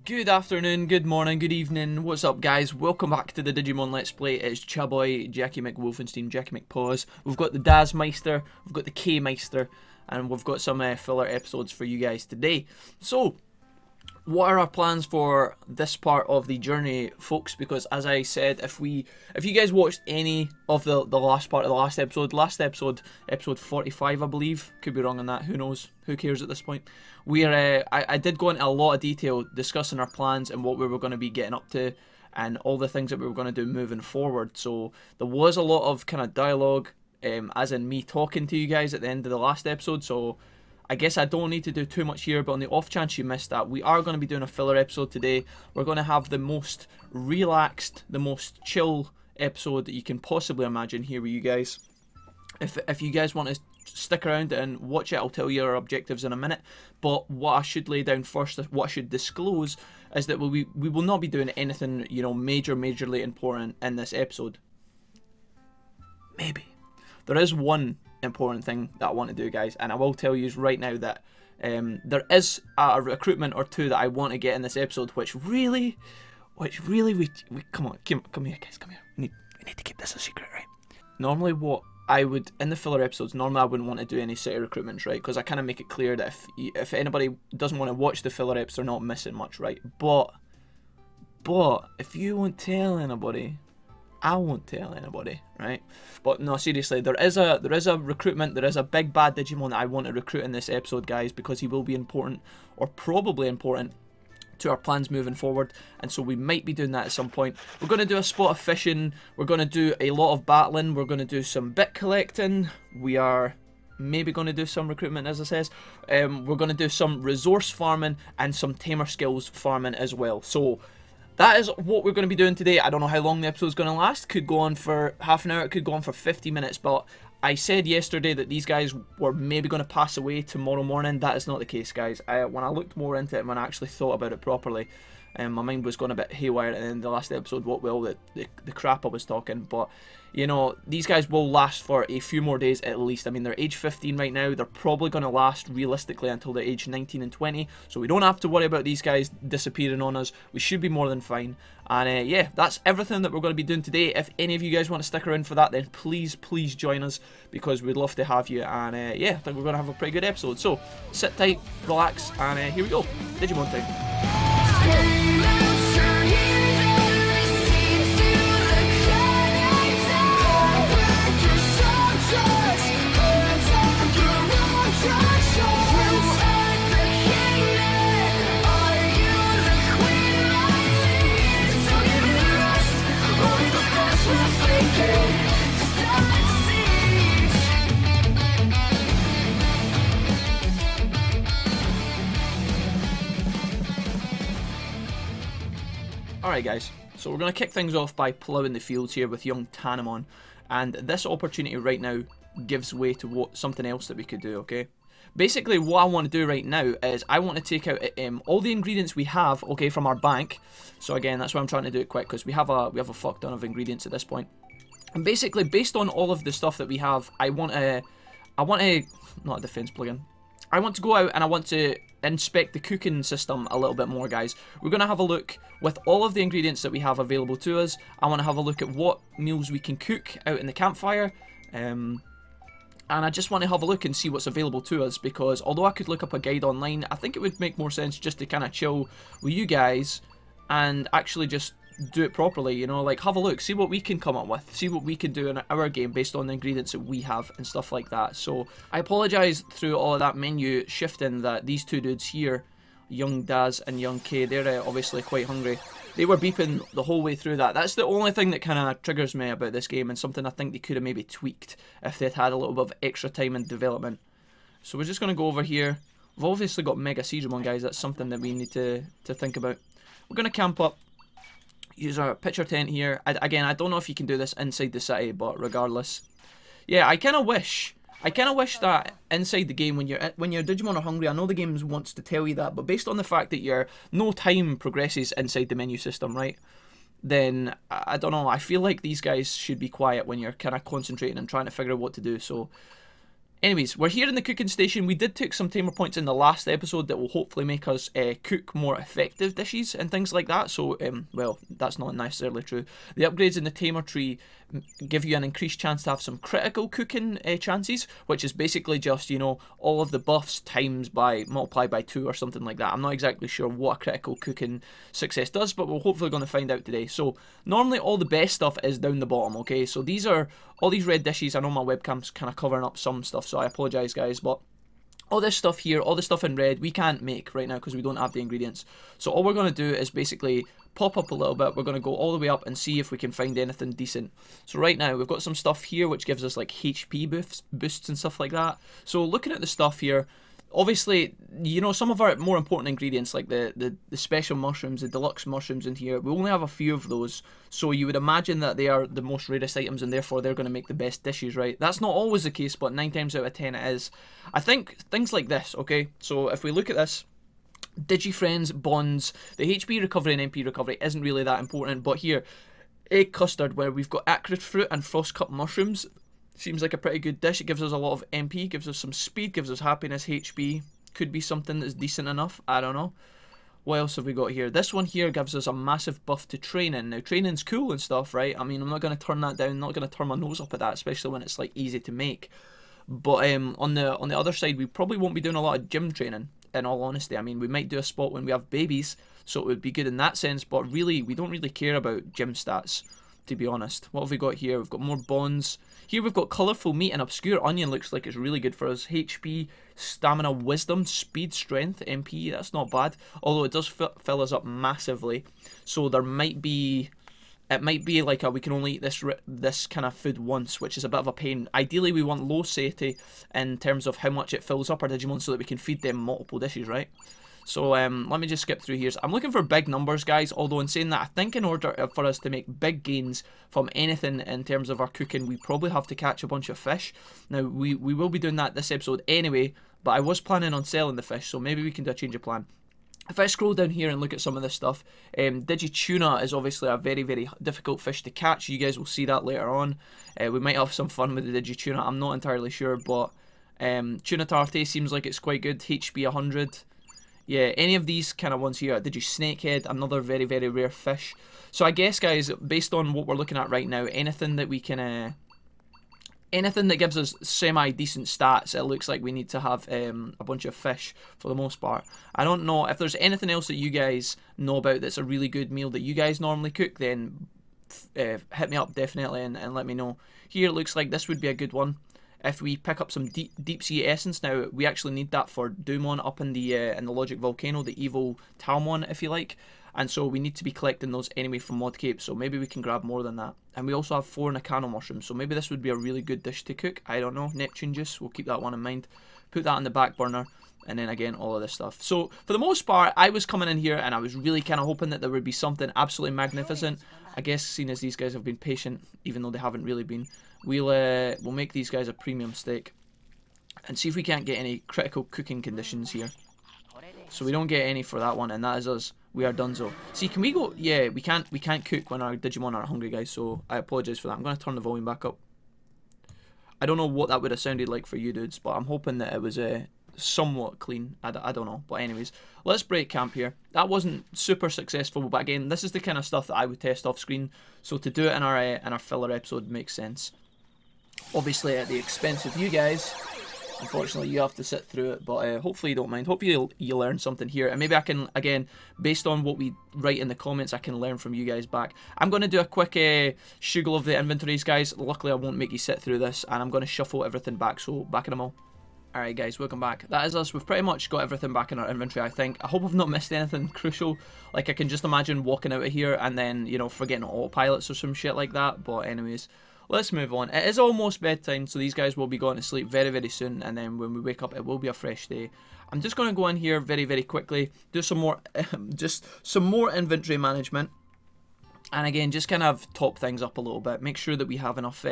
Good afternoon, good morning, good evening, what's up guys? Welcome back to the Digimon Let's Play. It's Chaboy, Jackie McWolfenstein, Jackie McPaws. We've got the Daz Meister, we've got the K Meister, and we've got some filler episodes for you guys today. So, what are our plans for this part of the journey, folks? Because as I said, if you guys watched any of the last part of the last episode, episode 45 I believe, could be wrong on that, who knows, who cares at this point. I did go into a lot of detail discussing our plans and what we were going to be getting up to and all the things that we were going to do moving forward. So there was a lot of kind of dialogue, as in me talking to you guys at the end of the last episode, so I guess I don't need to do too much here, but on the off chance you missed that, we are going to be doing a filler episode today. We're going to have the most relaxed, the most chill episode that you can possibly imagine here with you guys. If you guys want to stick around and watch it, I'll tell you our objectives in a minute. But what I should lay down first, what I should disclose, is that we will not be doing anything, you know, majorly important in this episode. Maybe. There is one important thing that I want to do, guys, and I will tell you right now that there is a recruitment or two that I want to get in this episode, which really we come here guys, come here. We need to keep this a secret, right? Normally what I would, in the filler episodes, normally I wouldn't want to do any city recruitments, right? Because I kind of make it clear that if anybody doesn't want to watch the filler episodes, they're not missing much, right? But if you won't tell anybody, I won't tell anybody, right? But no, seriously, there is a recruitment, there is a big bad Digimon that I want to recruit in this episode, guys, because he will be important, or probably important, to our plans moving forward, and so we might be doing that at some point. We're going to do a spot of fishing, we're going to do a lot of battling, we're going to do some bit collecting, we are maybe going to do some recruitment, as it says, we're going to do some resource farming and some tamer skills farming as well. So that is what we're going to be doing today. I don't know how long the episode is going to last. Could go on for half an hour, it could go on for 50 minutes, but I said yesterday that these guys were maybe going to pass away tomorrow morning. That is not the case, guys. When I looked more into it and when I actually thought about it properly, my mind was going a bit haywire in the last episode, what will the crap I was talking. But, you know, these guys will last for a few more days at least. I mean, they're age 15 right now. They're probably going to last realistically until they're age 19 and 20. So we don't have to worry about these guys disappearing on us. We should be more than fine. And yeah, that's everything that we're going to be doing today. If any of you guys want to stick around for that, then please join us, because we'd love to have you. And yeah, I think we're going to have a pretty good episode. So sit tight, relax, and here we go. Digimon time. Alright guys, so we're going to kick things off by ploughing the fields here with young Taomon, and this opportunity right now gives way to something else that we could do, okay? Basically what I want to do right now is I want to take out all the ingredients we have, okay, from our bank. So again, that's why I'm trying to do it quick, because we have a fuck ton of ingredients at this point. And basically, based on all of the stuff that we have, I want a not a defense plugin. I want to go out and I want to inspect the cooking system a little bit more, guys. We're going to have a look with all of the ingredients that we have available to us. I want to have a look at what meals we can cook out in the campfire. And I just want to have a look and see what's available to us, because although I could look up a guide online, I think it would make more sense just to kind of chill with you guys and actually just do it properly, you know, like have a look, see what we can come up with, see what we can do in our game based on the ingredients that we have and stuff like that. So I apologise through all of that menu shifting that these two dudes here, young Daz and young K, they're obviously quite hungry. They were beeping the whole way through that. That's the only thing that kind of triggers me about this game, and something I think they could have maybe tweaked if they'd had a little bit of extra time in development. So we're just going to go over here. We've obviously got Mega Siegimon, guys. That's something that we need to think about. We're going to camp up. Use our picture tent here. Again, I don't know if you can do this inside the city, but regardless. Yeah, I kind of wish that inside the game, when your Digimon are hungry, I know the game wants to tell you that, but based on the fact that your no time progresses inside the menu system, right? Then, I don't know, I feel like these guys should be quiet when you're kind of concentrating and trying to figure out what to do. So, Anyways, we're here in the cooking station. We did take some tamer points in the last episode that will hopefully make us cook more effective dishes and things like that. So, well, that's not necessarily true. The upgrades in the tamer tree give you an increased chance to have some critical cooking chances, which is basically just, you know, all of the buffs multiplied by 2 or something like that. I'm not exactly sure what a critical cooking success does, but we're hopefully going to find out today. So, normally all the best stuff is down the bottom, okay? So these are all these red dishes. I know my webcam's kind of covering up some stuff, so I apologise, guys, but all this stuff here, all the stuff in red, we can't make right now because we don't have the ingredients. So all we're going to do is basically pop up a little bit. We're going to go all the way up and see if we can find anything decent. So right now, we've got some stuff here which gives us like HP boosts and stuff like that. So looking at the stuff here, obviously, you know, some of our more important ingredients like the special mushrooms, the deluxe mushrooms in here, we only have a few of those. So you would imagine that they are the most rarest items and therefore they're going to make the best dishes, right? That's not always the case, but 9 times out of 10 it is. I think things like this, okay? So if we look at this, Digifriends, bonds, the HP recovery and MP recovery isn't really that important, but here, egg custard where we've got acrid fruit and frost cut mushrooms, seems like a pretty good dish. It gives us a lot of MP, gives us some speed, gives us happiness, HP. Could be something that's decent enough. I don't know. What else have we got here? This one here gives us a massive buff to training. Now, training's cool and stuff, right? I mean, I'm not going to turn that down. I'm not going to turn my nose up at that, especially when it's, like, easy to make. But on the other side, we probably won't be doing a lot of gym training, in all honesty. I mean, we might do a spot when we have babies, so it would be good in that sense. But really, we don't really care about gym stats, to be honest. What have we got here? We've got more bonds. Here we've got colourful meat and obscure onion. Looks like it's really good for us. HP, stamina, wisdom, speed, strength, MP. That's not bad. Although it does fill us up massively. So there might be... It might be like we can only eat this kind of food once, which is a bit of a pain. Ideally, we want low satiety in terms of how much it fills up our Digimon so that we can feed them multiple dishes, right? So let me just skip through here. So I'm looking for big numbers, guys, although in saying that, I think in order for us to make big gains from anything in terms of our cooking, we probably have to catch a bunch of fish. Now, we will be doing that this episode anyway, but I was planning on selling the fish, so maybe we can do a change of plan. If I scroll down here and look at some of this stuff, Digituna is obviously a very, very difficult fish to catch. You guys will see that later on. We might have some fun with the Digituna. I'm not entirely sure, but Tuna Tarte seems like it's quite good. HP 100. Yeah, any of these kind of ones here. Snakehead, another very, very rare fish. So I guess, guys, based on what we're looking at right now, anything that we can... anything that gives us semi-decent stats, it looks like we need to have a bunch of fish for the most part. I don't know if there's anything else that you guys know about that's a really good meal that you guys normally cook, then hit me up definitely and let me know. Here it looks like this would be a good one. If we pick up some deep sea essence, now we actually need that for Doomon up in the Logic Volcano, the evil Taomon, if you like. And so we need to be collecting those anyway from Mod Cape, so maybe we can grab more than that. And we also have 4 Nakano mushrooms, so maybe this would be a really good dish to cook. I don't know. Neptune juice, we'll keep that one in mind. Put that on the back burner, and then again, all of this stuff. So for the most part, I was coming in here and I was really kind of hoping that there would be something absolutely magnificent. I guess, seeing as these guys have been patient, even though they haven't really been, we'll make these guys a premium steak and see if we can't get any critical cooking conditions here. So we don't get any for that one, and that is us. We are donezo. See, can we go? Yeah, we can't cook when our Digimon are hungry, guys, so I apologise for that. I'm going to turn the volume back up. I don't know what that would have sounded like for you dudes, but I'm hoping that it was somewhat clean. I don't know. But anyways, let's break camp here. That wasn't super successful, but again, this is the kind of stuff that I would test off screen. So to do it in our filler episode makes sense. Obviously at the expense of you guys. Unfortunately, you have to sit through it, but hopefully you don't mind. Hopefully you learn something here, and maybe I can, again, based on what we write in the comments, I can learn from you guys back. I'm going to do a quick shugle of the inventories, guys. Luckily, I won't make you sit through this, and I'm going to shuffle everything back, so back in them all. Alright guys, welcome back. That is us. We've pretty much got everything back in our inventory, I think. I hope I've not missed anything crucial. Like, I can just imagine walking out of here and then, you know, forgetting autopilots or some shit like that, but anyways... Let's move on. It is almost bedtime, so these guys will be going to sleep very, very soon, and then when we wake up, it will be a fresh day. I'm just going to go in here very, very quickly, do some more, just some more inventory management, and again, just kind of top things up a little bit. Make sure that we have enough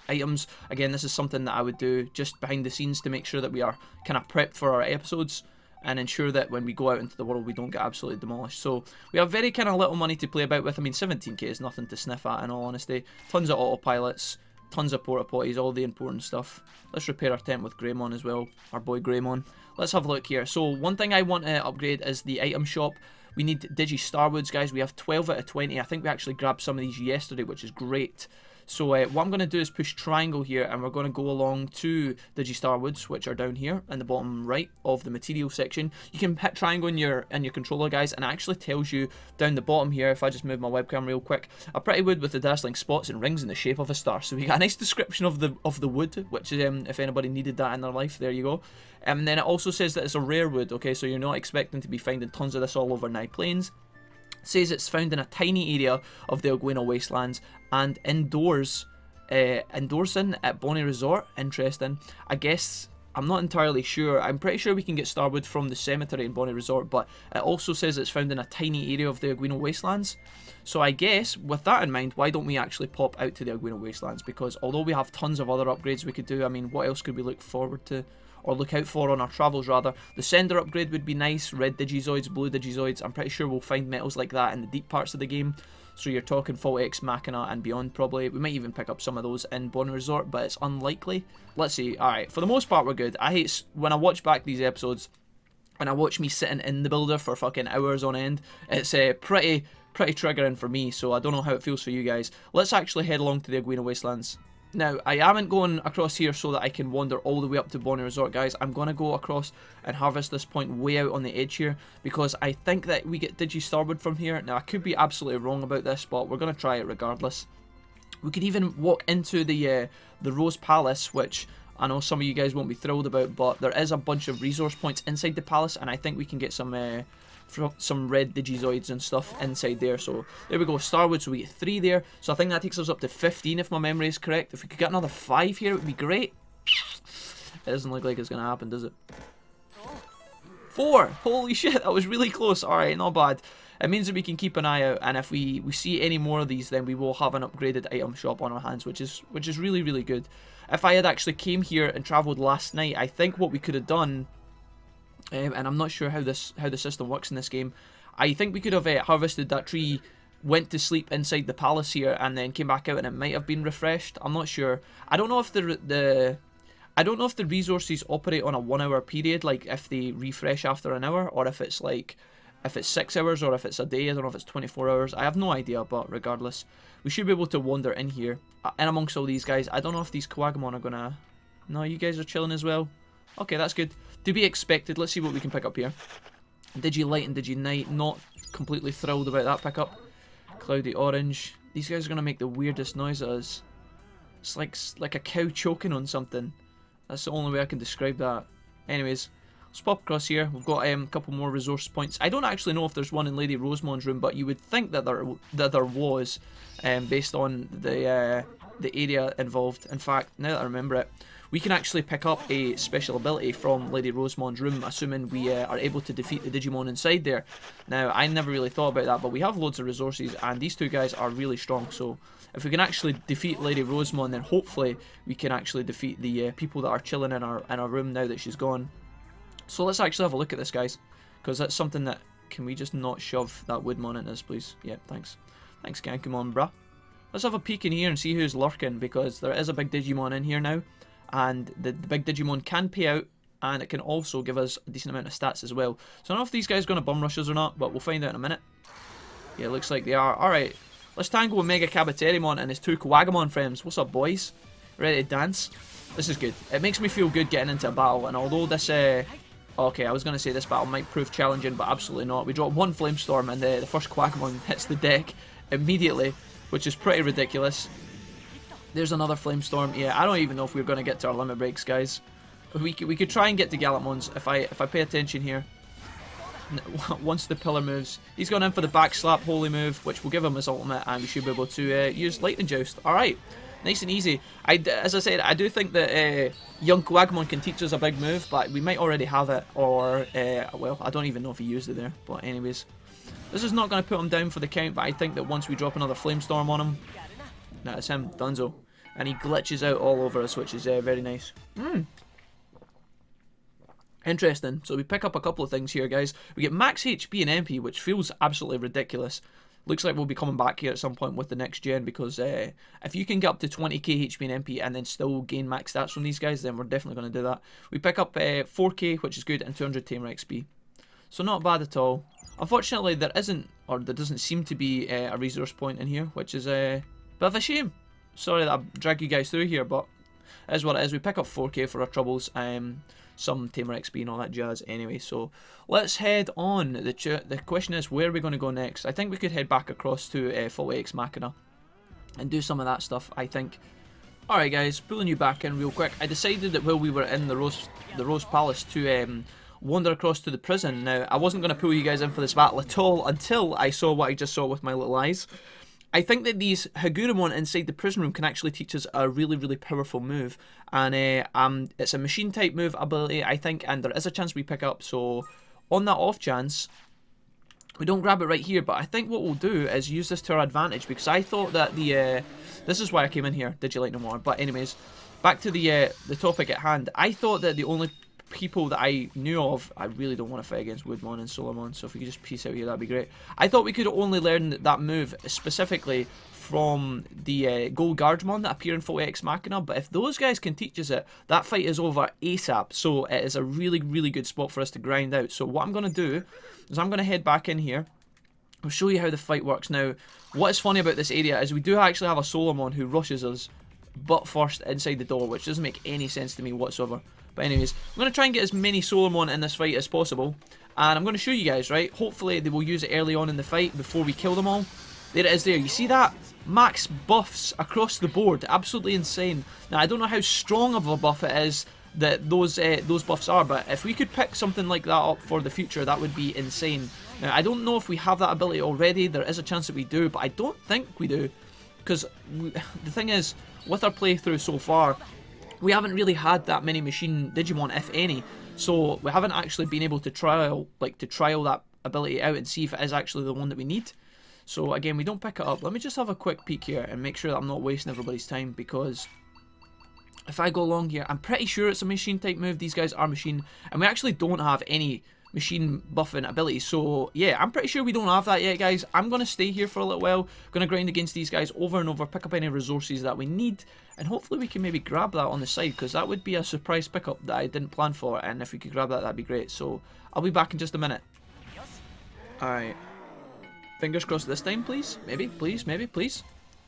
items. Again, this is something that I would do just behind the scenes to make sure that we are kind of prepped for our episodes, and ensure that when we go out into the world, we don't get absolutely demolished. So we have very kind of little money to play about with. I mean, 17k is nothing to sniff at, in all honesty. Tons of autopilots. Tons of porta potties, all the important stuff. Let's repair our tent with Greymon as well, our boy Greymon. Let's have a look here. So one thing I want to upgrade is the item shop. We need Digi Starwoods, guys. We have 12 out of 20. I think we actually grabbed some of these yesterday, which is great. So what I'm going to do is push triangle here, and we're going to go along to Digi Starwoods, which are down here in the bottom right of the material section. You can hit triangle in your controller, guys, and it actually tells you down the bottom here, if I just move my webcam real quick, a pretty wood with the dazzling spots and rings in the shape of a star. So we got a nice description of the wood, which is, if anybody needed that in their life, there you go. And then it also says that it's a rare wood, okay, so you're not expecting to be finding tons of this all over Nye Plains. Says it's found in a tiny area of the Algueno Wastelands and indoors at Bonnie Resort. Interesting. I guess, I'm not entirely sure. I'm pretty sure we can get Starwood from the cemetery in Bonnie Resort, but it also says it's found in a tiny area of the Algueno Wastelands. So I guess, with that in mind, why don't we actually pop out to the Algueno Wastelands? Because although we have tons of other upgrades we could do, I mean, what else could we look forward to? Or look out for on our travels, rather. The sender upgrade would be nice. Red Digizoids, blue Digizoids. I'm pretty sure we'll find metals like that in the deep parts of the game. So you're talking Fault X, Machina, and beyond, probably. We might even pick up some of those in Bonnie Resort, but it's unlikely. Let's see. Alright, for the most part, we're good. I hate, when I watch back these episodes, and I watch me sitting in the builder for fucking hours on end, it's pretty triggering for me, so I don't know how it feels for you guys. Let's actually head along to the Algueno Wastelands. Now, I haven't gone across here so that I can wander all the way up to Bonnie Resort, guys. I'm going to go across and harvest this point way out on the edge here, because I think that we get Digi Starwood from here. Now, I could be absolutely wrong about this, but we're going to try it regardless. We could even walk into the Rose Palace, which I know some of you guys won't be thrilled about, but there is a bunch of resource points inside the palace, and I think we can get some red Digizoids and stuff inside there. So there we go, Starwood, so we get 3 there. So I think that takes us up to 15 if my memory is correct. If we could get another 5 here, it would be great. It doesn't look like it's going to happen, does it? 4! Holy shit, that was really close. Alright, not bad. It means that we can keep an eye out, and if we see any more of these, then we will have an upgraded item shop on our hands, which is really, really good. If I had actually came here and travelled last night, I think what we could have done, and I'm not sure how the system works in this game, I think we could have harvested that tree, went to sleep inside the palace here, and then came back out, and it might have been refreshed. I'm not sure. I don't know if the resources operate on a 1 hour period, like if they refresh after an hour, or if it's like, if it's 6 hours, or if it's a day. I don't know if it's 24 hours. I have no idea, but regardless, we should be able to wander in here, in amongst all these guys. I don't know if these Kuwagamon are gonna... No, you guys are chilling as well. Okay, that's good. To be expected. Let's see what we can pick up here. Digi-Light and Digi-Night. Not completely thrilled about that pickup. Cloudy Orange. These guys are going to make the weirdest noise at us. It's like a cow choking on something. That's the only way I can describe that. Anyways, let's pop across here. We've got a couple more resource points. I don't actually know if there's one in Lady Rosemon's room, but you would think that there was, based on the area involved. In fact, now that I remember it, we can actually pick up a special ability from Lady Rosemon's room, assuming we are able to defeat the Digimon inside there. Now, I never really thought about that, but we have loads of resources, and these two guys are really strong, so if we can actually defeat Lady Rosemon, then hopefully we can actually defeat the people that are chilling in our room now that she's gone. So let's actually have a look at this, guys, because that's something that... Can we just not shove that Woodmon into this, please? Yeah, thanks. Thanks, GranKuwagamon, bruh. Let's have a peek in here and see who's lurking, because there is a big Digimon in here now. And the big Digimon can pay out, and it can also give us a decent amount of stats as well. So I don't know if these guys are going to bum rush us or not, but we'll find out in a minute. Yeah, it looks like they are. Alright, let's tangle with Mega Kabuterimon and his 2 Kuwagamon friends. What's up, boys? Ready to dance? This is good. It makes me feel good getting into a battle, and although this... okay, I was going to say this battle might prove challenging, but absolutely not. We drop 1 Flamestorm, and the first Kuwagamon hits the deck immediately, which is pretty ridiculous. There's another Flamestorm. Yeah, I don't even know if we're going to get to our limit breaks, guys. We could try and get to Gallantmons if I pay attention here. Once the pillar moves, he's gone in for the back slap holy move, which will give him his ultimate, and we should be able to use Lightning Joust. Alright, nice and easy. As I said, I do think that young Kuwagamon can teach us a big move, but we might already have it, or, well, I don't even know if he used it there, but anyways. This is not going to put him down for the count, but I think that once we drop another Flamestorm on him, that's him, Dunzo. And he glitches out all over us, which is very nice. Interesting. So we pick up a couple of things here, guys. We get max HP and MP, which feels absolutely ridiculous. looks like we'll be coming back here at some point with the next gen, because if you can get up to 20k HP and MP and then still gain max stats from these guys, then we're definitely going to do that. We pick up 4k, which is good, and 200 Tamer XP. So not bad at all. Unfortunately, there isn't, or there doesn't seem to be a resource point in here, which is a bit of a shame. Sorry that I drag you guys through here, but it is what it is. We pick up 4k for our troubles, some Tamer XP and all that jazz anyway. So let's head on. The question is, where are we going to go next? I think we could head back across to Floatia Ex Machina and do some of that stuff, I think. Alright guys, pulling you back in real quick. I decided that while we were in the Rose Palace to wander across to the prison. Now, I wasn't going to pull you guys in for this battle at all until I saw what I just saw with my little eyes. I think that these Higuramon inside the prison room can actually teach us a really, really powerful move. And it's a machine type move ability, I think, and there is a chance we pick up. So, on that off chance, we don't grab it right here. But I think what we'll do is use this to our advantage, because I thought that this is why I came in here, Digilite no more. But anyways, back to the topic at hand. I thought that the only people that I knew of, I really don't want to fight against Woodmon and Solarmon, so if we could just peace out here, that'd be great. I thought we could only learn that move specifically from the Gold Guardsmon that appear in Floatia Ex Machina, but if those guys can teach us it, that fight is over ASAP, so it is a really, really good spot for us to grind out. So what I'm going to do is I'm going to head back in here. I'll show you how the fight works. Now, what is funny about this area is we do actually have a Solarmon who rushes us butt first inside the door, which doesn't make any sense to me whatsoever. But anyways, I'm going to try and get as many Solarmon in this fight as possible. And I'm going to show you guys, right? Hopefully they will use it early on in the fight before we kill them all. There it is there. You see that? Max buffs across the board. Absolutely insane. Now, I don't know how strong of a buff it is that those buffs are. But if we could pick something like that up for the future, that would be insane. Now, I don't know if we have that ability already. There is a chance that we do, but I don't think we do. Because the thing is, with our playthrough so far, we haven't really had that many machine Digimon, if any, so we haven't actually been able to trial that ability out and see if it is actually the one that we need. So again, we don't pick it up. Let me just have a quick peek here and make sure that I'm not wasting everybody's time, because if I go along here, I'm pretty sure it's a machine type move. These guys are machine, and we actually don't have any machine buffing ability, so yeah, I'm pretty sure we don't have that yet, guys. I'm going to stay here for a little while, going to grind against these guys over and over, pick up any resources that we need, and hopefully we can maybe grab that on the side, because that would be a surprise pickup that I didn't plan for, and if we could grab that, that'd be great. So I'll be back in just a minute. Alright, fingers crossed this time, please. Maybe, please, maybe, please.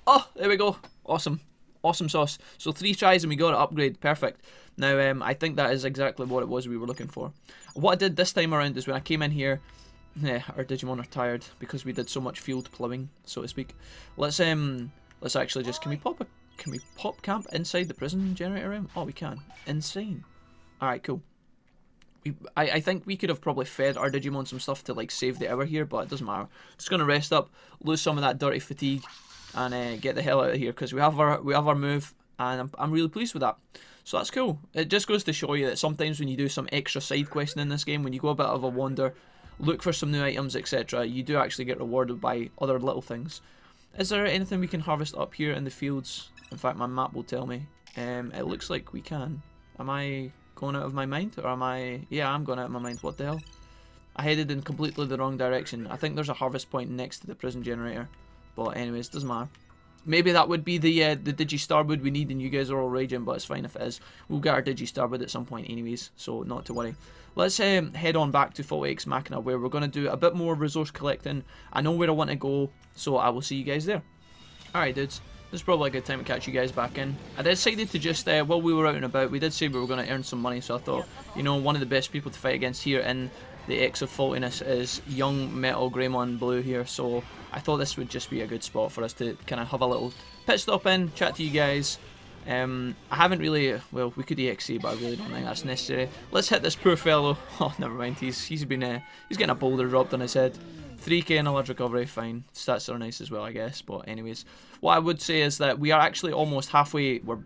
Oh, there we go. Awesome. Awesome sauce. So 3 tries and we got an upgrade. Perfect. Now, I think that is exactly what it was we were looking for. What I did this time around is when I came in here, our Digimon are tired because we did so much field plowing, so to speak. Let's actually just, can we pop camp inside the prison generator room? Oh, we can. Insane. Alright, cool. I think we could have probably fed our Digimon some stuff to like save the hour here, but it doesn't matter. Just gonna rest up, lose some of that dirty fatigue, and get the hell out of here, because we have our move, and I'm really pleased with that. So that's cool. It just goes to show you that sometimes when you do some extra side questing in this game, when you go a bit of a wander, look for some new items, etc., you do actually get rewarded by other little things. Is there anything we can harvest up here in the fields? In fact, my map will tell me. It looks like we can. Am I going out of my mind, or am I? Yeah, I'm going out of my mind. What the hell? I headed in completely the wrong direction. I think there's a harvest point next to the prison generator. But anyways, doesn't matter. Maybe that would be the Digi Starwood we need, and you guys are all raging, but it's fine if it is. We'll get our Digi Starwood at some point anyways, so not to worry. Let's head on back to Floatia Ex Machina, where we're going to do a bit more resource collecting. I know where I want to go, so I will see you guys there. Alright dudes, this is probably a good time to catch you guys back in. I decided to just, while we were out and about, we did say we were going to earn some money, so I thought, you know, one of the best people to fight against here in the X of Faultiness is young Metal Greymon Blue here, so I thought this would just be a good spot for us to kind of have a little pit stop in, chat to you guys. I haven't really, well, we could EXE, but I really don't think that's necessary. Let's hit this poor fellow. Oh, never mind, he's getting a boulder dropped on his head. 3k in alert recovery, fine. Stats are nice as well, I guess, but anyways. What I would say is that we are actually almost halfway, we're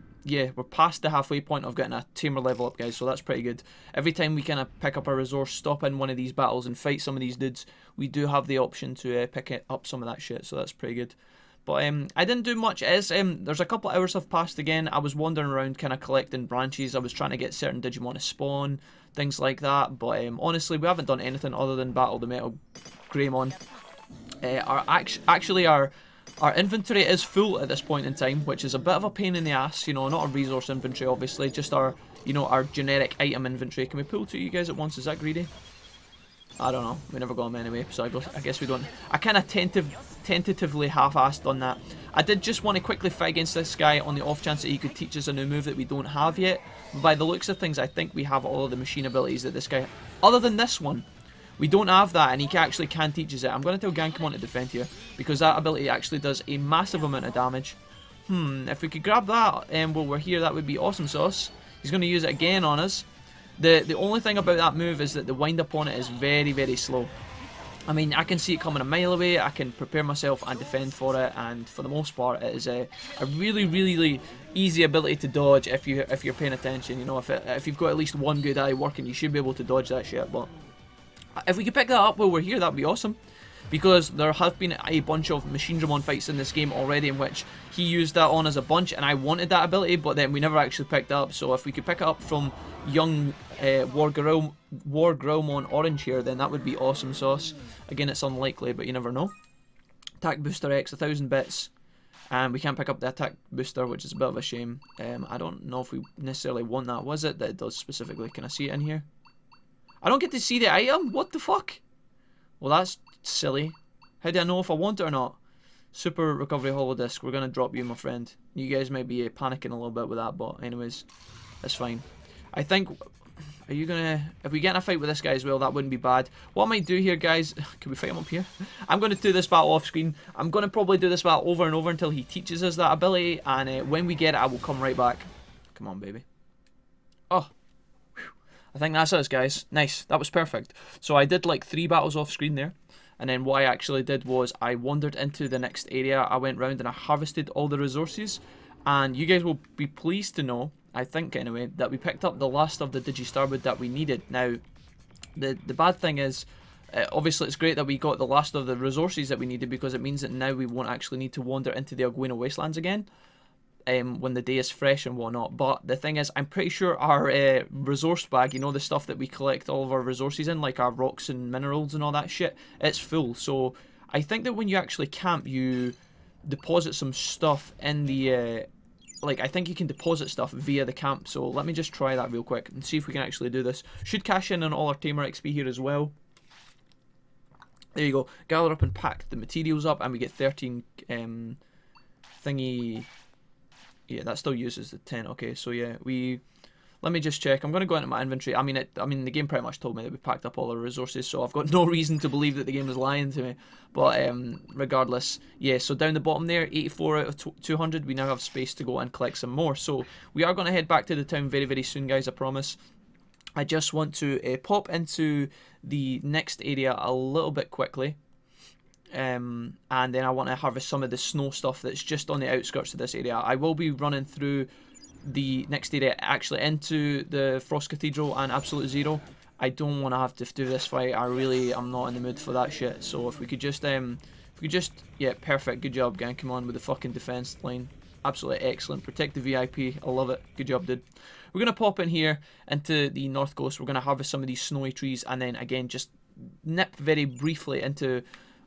past the halfway point of getting a tamer level up, guys, so that's pretty good. Every time we kind of pick up a resource, stop in one of these battles and fight some of these dudes, we do have the option to pick up some of that shit, so that's pretty good. But I didn't do much. There's a couple of hours have passed again. I was wandering around kind of collecting branches. I was trying to get certain Digimon to spawn, things like that. But honestly, we haven't done anything other than battle the Metal Greymon. Actually our inventory is full at this point in time, which is a bit of a pain in the ass, you know, not a resource inventory obviously, just our, you know, our generic item inventory. Can we pull two of you guys at once? Is that greedy? I don't know, we never got them anyway, so I guess we don't. I kind of tentatively half-assed on that. I did just want to quickly fight against this guy on the off chance that he could teach us a new move that we don't have yet. By the looks of things, I think we have all of the machine abilities that this guy, other than this one, we don't have that, and he actually can teach us it. I'm going to tell GranKuwagamon to defend here, because that ability actually does a massive amount of damage. If we could grab that while we're here, that would be awesome sauce. He's going to use it again on us. The only thing about that move is that the wind up on it is very, very slow. I mean, I can see it coming a mile away, I can prepare myself and defend for it, and for the most part it is a really, really easy ability to dodge if you're paying attention. You know, if you've got at least one good eye working, you should be able to dodge that shit. But if we could pick that up while we're here, that'd be awesome. Because there have been a bunch of Jijimon fights in this game already in which he used that on as a bunch, and I wanted that ability, but then we never actually picked it up. So if we could pick it up from young Wargreymon Orange here, then that would be awesome sauce. Again, it's unlikely, but you never know. Attack Booster X, 1000 bits. And we can't pick up the attack booster, which is a bit of a shame. I don't know if we necessarily want that. Was it that it does specifically? Can I see it in here? I don't get to see the item? What the fuck? Well, that's silly. How do I know if I want it or not? Super Recovery Holodisc. We're going to drop you, my friend. You guys might be panicking a little bit with that, but anyways, that's fine. I think... Are you going to... If we get in a fight with this guy as well, that wouldn't be bad. What I might do here, guys... Can we fight him up here? I'm going to do this battle off screen. I'm going to probably do this battle over and over until he teaches us that ability, and when we get it, I will come right back. Come on, baby. Oh. I think that's us, guys. Nice. That was perfect. So I did like 3 battles off screen there. And then what I actually did was I wandered into the next area. I went round and I harvested all the resources. And you guys will be pleased to know, I think anyway, that we picked up the last of the Digi-Starwood that we needed. Now, the bad thing is, obviously it's great that we got the last of the resources that we needed, because it means that now we won't actually need to wander into the Algueno Wastelands again. When the day is fresh and whatnot. But the thing is, I'm pretty sure our resource bag, you know, the stuff that we collect all of our resources in, like our rocks and minerals and all that shit, it's full. So I think that when you actually camp, you deposit some stuff in the like, I think you can deposit stuff via the camp. So let me just try that real quick and see if we can actually do this. Should cash in on all our Tamer XP here as well. There you go. Gather up and pack the materials up, and we get 13 thingy. Yeah, that still uses the 10. Okay, so yeah, let me just check. I'm going to go into my inventory. I mean, the game pretty much told me that we packed up all our resources, so I've got no reason to believe that the game is lying to me. But regardless, yeah, so down the bottom there, 84 out of 200, we now have space to go and collect some more. So we are going to head back to the town very, very soon, guys, I promise. I just want to pop into the next area a little bit quickly. And then I want to harvest some of the snow stuff that's just on the outskirts of this area. I will be running through the next area actually into the Frost Cathedral and Absolute Zero. I don't want to have to do this fight. I'm not in the mood for that shit. So if we could just, yeah, perfect. Good job, GranKuwagamon, with the fucking defense line. Absolutely excellent. Protect the VIP. I love it. Good job, dude. We're going to pop in here into the North Coast. We're going to harvest some of these snowy trees, and then again, just nip very briefly into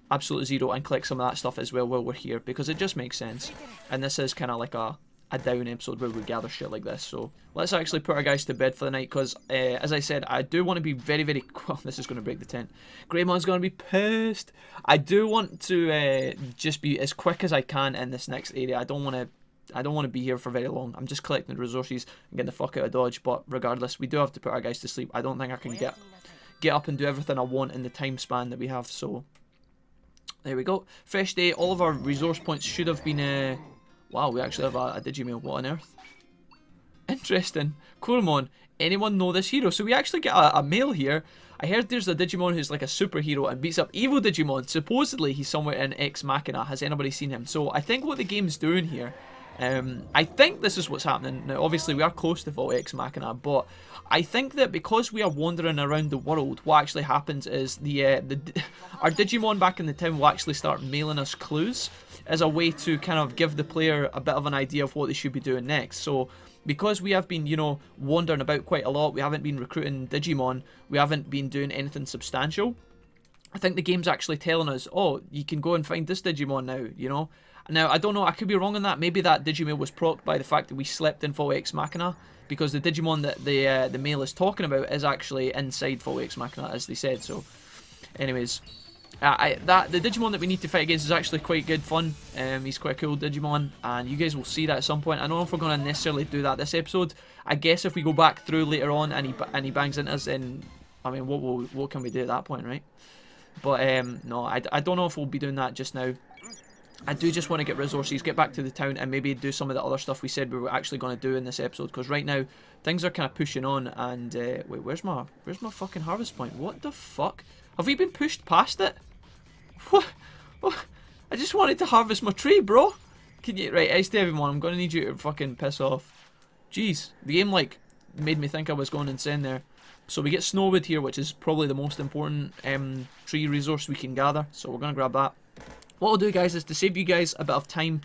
Absolute Zero and collect some of that stuff as well while we're here, because it just makes sense. And this is kind of like a down episode where we gather shit like this. So let's actually put our guys to bed for the night, because as I said, I do want to be very, very... Well, this is going to break the tent. Greymon's going to be pissed. I do want to just be as quick as I can in this next area. I don't want to be here for very long. I'm just collecting the resources and getting the fuck out of Dodge. But regardless, we do have to put our guys to sleep. I don't think I can get up and do everything I want in the time span that we have. So there we go. Fresh day. All of our resource points should have been... Wow, we actually have a Digimon. What on earth? Interesting. Kuwagamon, anyone know this hero? So we actually get a mail here. I heard there's a Digimon who's like a superhero and beats up evil Digimon. Supposedly he's somewhere in Ex Machina. Has anybody seen him? So I think what the game's doing here, I think this is what's happening. Now obviously we are close to full Ex Machina, but I think that because we are wandering around the world, what actually happens is our Digimon back in the town will actually start mailing us clues as a way to kind of give the player a bit of an idea of what they should be doing next. So because we have been, you know, wandering about quite a lot, we haven't been recruiting Digimon, we haven't been doing anything substantial. I think the game's actually telling us, oh, you can go and find this Digimon now, you know? Now, I don't know, I could be wrong on that. Maybe that Digimon was procced by the fact that we slept in Full Ex Machina, because the Digimon that the mail is talking about is actually inside Full Ex Machina, as they said. So, anyways, the Digimon that we need to fight against is actually quite good fun. He's quite a cool Digimon, and you guys will see that at some point. I don't know if we're going to necessarily do that this episode. I guess if we go back through later on and he bangs into us, then, I mean, what can we do at that point, right? But, no, I don't know if we'll be doing that just now. I do just want to get resources, get back to the town, and maybe do some of the other stuff we said we were actually going to do in this episode. Because right now, things are kind of pushing on, and, wait, where's my fucking harvest point? What the fuck? Have we been pushed past it? What? I just wanted to harvest my tree, bro. Can you, right, Ice to everyone, I'm going to need you to fucking piss off. Jeez, the game, like, made me think I was going insane there. So we get snowwood here, which is probably the most important tree resource we can gather. So we're going to grab that. What I'll do, guys, is to save you guys a bit of time.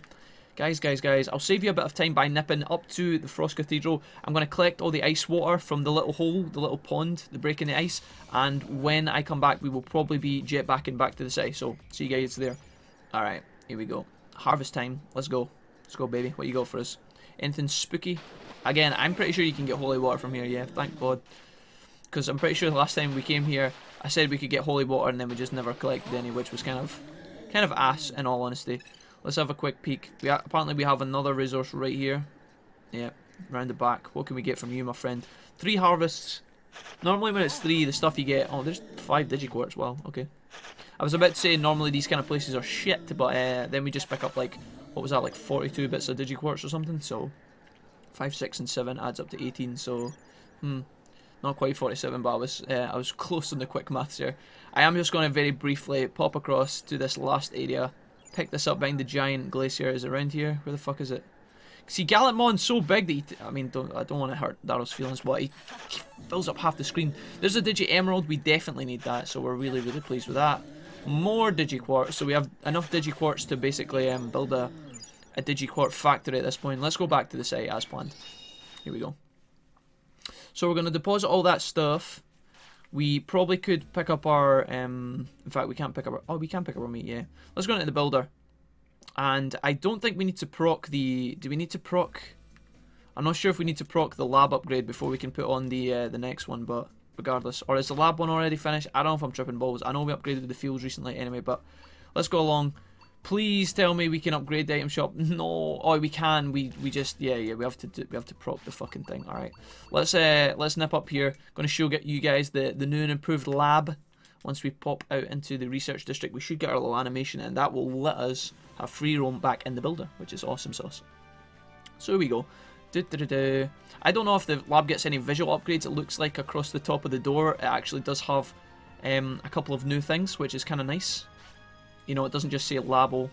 Guys, I'll save you a bit of time by nipping up to the Frost Cathedral. I'm going to collect all the ice water from the little hole, the little pond, the break in the ice. And when I come back, we will probably be jetpacking back to the city. So, see you guys there. Alright, here we go. Harvest time. Let's go. Let's go, baby. What you got for us? Anything spooky? Again, I'm pretty sure you can get holy water from here. Yeah, thank God. Because I'm pretty sure the last time we came here, I said we could get holy water and then we just never collected any, which was kind of ass, in all honesty. Let's have a quick peek. Apparently we have another resource right here. Yeah, round the back. What can we get from you, my friend? 3 harvests. Normally when it's 3, the stuff you get... Oh, there's 5 Digiquartz. Well, okay. I was about to say normally these kind of places are shit, but then we just pick up, like, what was that, like 42 bits of Digiquartz or something? So, 5, 6, and 7 adds up to 18, so... Not quite 47, but I was close on the quick maths here. I am just going to very briefly pop across to this last area. Pick this up behind the giant glacier. Is it around here? Where the fuck is it? See, Gallantmon's so big that I don't want to hurt Darrow's feelings, but he fills up half the screen. There's a Digi Emerald. We definitely need that, so we're really, really pleased with that. More Digiquartz. So we have enough Digiquartz to basically build a Digiquartz factory at this point. Let's go back to the site as planned. Here we go. So we're going to deposit all that stuff. We probably could pick up our... in fact, we can't pick up our... Oh, we can pick up our meat, yeah. Let's go into the builder. And I don't think we need to proc the... Do we need to proc... I'm not sure if we need to proc the lab upgrade before we can put on the next one, but regardless. Or is the lab one already finished? I don't know if I'm tripping balls. I know we upgraded the fields recently anyway, but let's go along. Please tell me we can upgrade the item shop. No, oh we can. We just we have to proc the fucking thing. All right, let's nip up here. Going to show you guys the new and improved lab. Once we pop out into the research district, we should get our little animation, and that will let us have free roam back in the builder, which is awesome sauce. So here we go. I don't know if the lab gets any visual upgrades. It looks like across the top of the door, it actually does have a couple of new things, which is kind of nice. You know, it doesn't just say labo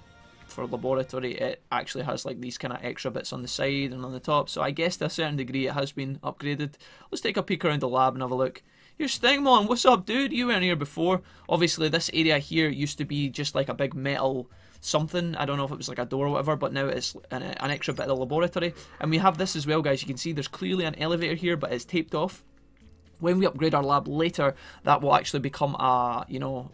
for laboratory, it actually has like these kind of extra bits on the side and on the top, so I guess to a certain degree it has been upgraded. Let's take a peek around the lab and have a look. Here's Stingmon, what's up dude? You weren't here before. Obviously this area here used to be just like a big metal something, I don't know if it was like a door or whatever, but now it's an extra bit of the laboratory. And we have this as well, guys. You can see there's clearly an elevator here, but it's taped off. When we upgrade our lab later, that will actually become a, you know,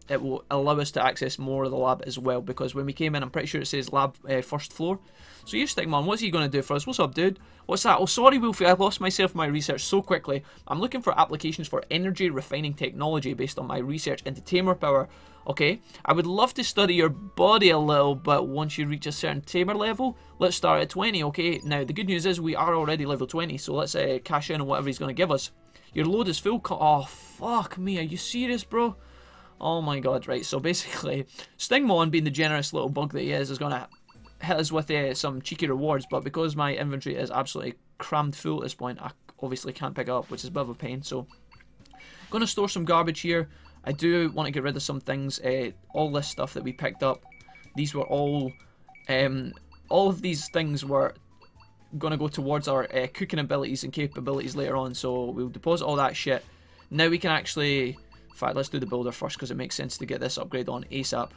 it will allow us to access more of the lab as well, because when we came in, I'm pretty sure it says lab first floor. So here's Stigmon, what's he going to do for us? What's up, dude? What's that? Oh, sorry, Wolfie, I lost myself in my research so quickly. I'm looking for applications for energy refining technology based on my research into tamer power. Okay, I would love to study your body a little, but once you reach a certain tamer level, let's start at 20, okay? Now, the good news is we are already level 20, so let's cash in on whatever he's going to give us. Your load is full. Oh, fuck me, are you serious, bro? Oh my god, right, so basically, Stingmon, being the generous little bug that he is going to hit us with some cheeky rewards, but because my inventory is absolutely crammed full at this point, I obviously can't pick it up, which is a bit of a pain, so going to store some garbage here. I do want to get rid of some things, all this stuff that we picked up, these were all of these things were going to go towards our cooking abilities and capabilities later on, so we'll deposit all that shit. Now we can actually... In fact, let's do the builder first because it makes sense to get this upgrade on ASAP.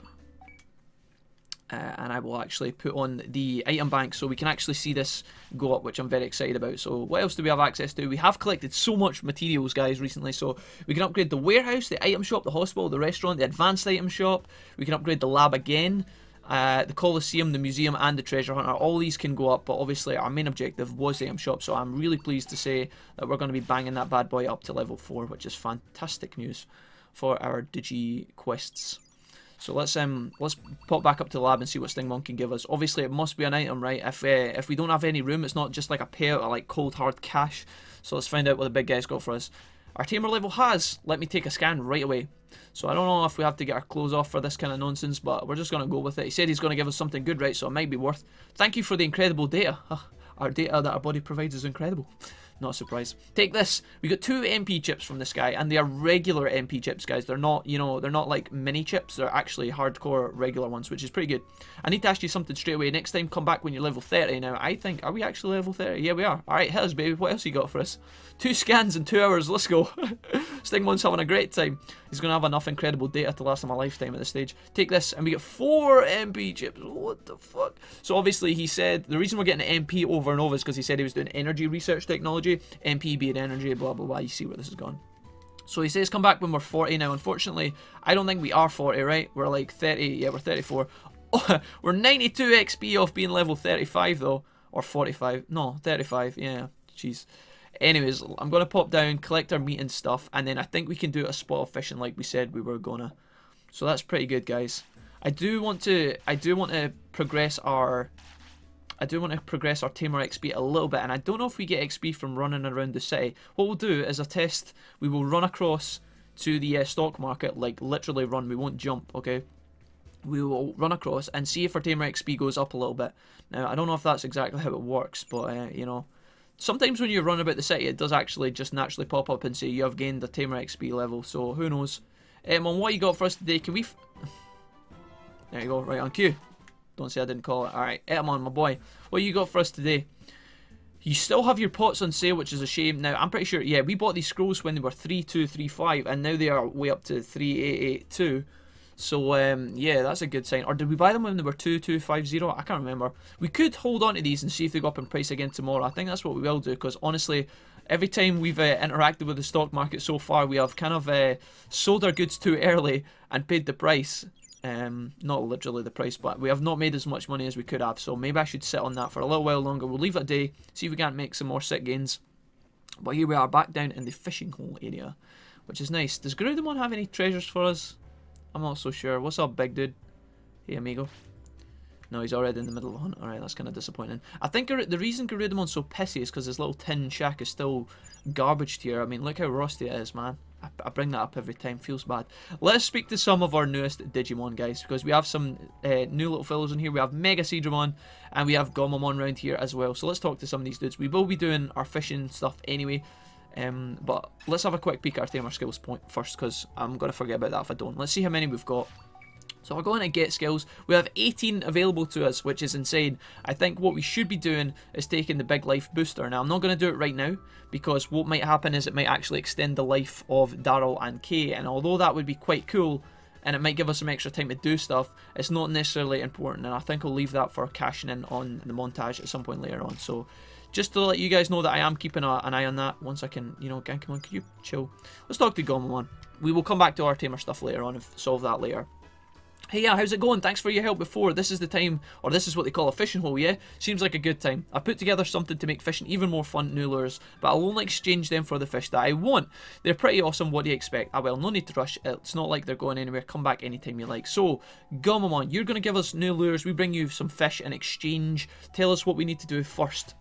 and I will actually put on the item bank so we can actually see this go up, which I'm very excited about. So what else do we have access to? We have collected so much materials, guys, recently, so we can upgrade the warehouse, the item shop, the hospital, the restaurant, the advanced item shop. We can upgrade the lab again, the Coliseum, the museum, and the treasure hunter. All these can go up, but obviously our main objective was the item shop, so I'm really pleased to say that we're going to be banging that bad boy up to level 4, which is fantastic news for our Digi quests. So let's pop back up to the lab and see what Stingmon can give us. Obviously, it must be an item, right? If we don't have any room, it's not just like a payout of like cold hard cash. So let's find out what the big guy's got for us. Our tamer level has let me take a scan right away. So I don't know if we have to get our clothes off for this kind of nonsense, but we're just going to go with it. He said he's going to give us something good, right? So it might be worth. Thank you for the incredible data. Our data that our body provides is incredible. Not a surprise. Take this. We got 2 MP chips from this guy, and they are regular MP chips, guys. They're not, you know, they're not like mini chips. They're actually hardcore regular ones, which is pretty good. I need to ask you something straight away. Next time, come back when you're level 30. Now, I think, are we actually level 30? Yeah, we are. All right, hit us, baby. What else you got for us? 2 scans in 2 hours. Let's go. Stingmon's having a great time. He's going to have enough incredible data to last him a lifetime at this stage. Take this, and we get 4 MP chips. What the fuck? So, obviously, he said the reason we're getting an MP over and over is because he said he was doing energy research technology. MP being energy, blah, blah, blah. You see where this is gone. So he says come back when we're 40 now. Unfortunately, I don't think we are 40, right? We're like 30. Yeah, we're 34. Oh, we're 92 XP off being level 35, though. Or 45. No, 35. Yeah, jeez. Anyways, I'm going to pop down, collect our meat and stuff, and then I think we can do a spot of fishing like we said we were gonna. So that's pretty good, guys. I do want to progress our tamer XP a little bit, and I don't know if we get XP from running around the city. What we'll do is a test. We will run across to the stock market, like literally run. We won't jump, okay? We will run across and see if our tamer XP goes up a little bit. Now, I don't know if that's exactly how it works, but you know, sometimes when you run about the city, it does actually just naturally pop up and say you have gained a tamer XP level. So who knows? Mom, what you got for us today? Can we? There you go, right on cue. Don't say I didn't call it. Alright, Taomon, my boy. What you got for us today? You still have your pots on sale, which is a shame. Now, I'm pretty sure, yeah, we bought these scrolls when they were 3235, and now they are way up to 3882. So, yeah, that's a good sign. Or did we buy them when they were 2250? I can't remember. We could hold on to these and see if they go up in price again tomorrow. I think that's what we will do, because honestly, every time we've interacted with the stock market so far, we have kind of sold our goods too early and paid the price. Not literally the price, but we have not made as much money as we could have, so maybe I should sit on that for a little while longer. We'll leave it a day, see if we can't make some more sick gains. But here we are, back down in the fishing hole area, which is nice. Does GranKuwagamon have any treasures for us? I'm not so sure. What's up, big dude? Hey, amigo. No, he's already in the middle of a hunt. Alright, that's kind of disappointing. I think the reason GranKuwagamon's so pissy is because his little tin shack is still garbage tier. I mean, look how rusty it is, man. I bring that up every time. Feels bad. Let's speak to some of our newest Digimon, guys, because we have some new little fellows in here. We have Mega Jijimon, and we have Gomamon around here as well. So let's talk to some of these dudes. We will be doing our fishing stuff anyway. But let's have a quick peek at our tamer skills point first, because I'm going to forget about that if I don't. Let's see how many we've got. So we're going to get skills. We have 18 available to us, which is insane. I think what we should be doing is taking the big life booster. Now, I'm not going to do it right now, because what might happen is it might actually extend the life of Daryl and Kay. And although that would be quite cool, and it might give us some extra time to do stuff, it's not necessarily important. And I think I'll leave that for cashing in on the montage at some point later on. So just to let you guys know that I am keeping an eye on that. Once I can, you know, GranKuwagamon, can you chill? Let's talk to Gomamon. We will come back to our tamer stuff later on and solve that later. Hey, yeah, how's it going? Thanks for your help before. This is the time, or this is what they call a fishing hole, yeah? Seems like a good time. I put together something to make fishing even more fun, new lures, but I'll only exchange them for the fish that I want. They're pretty awesome. What do you expect? Ah, well, no need to rush. It's not like they're going anywhere. Come back anytime you like. So, Gomamon, you're going to give us new lures. We bring you some fish in exchange. Tell us what we need to do first.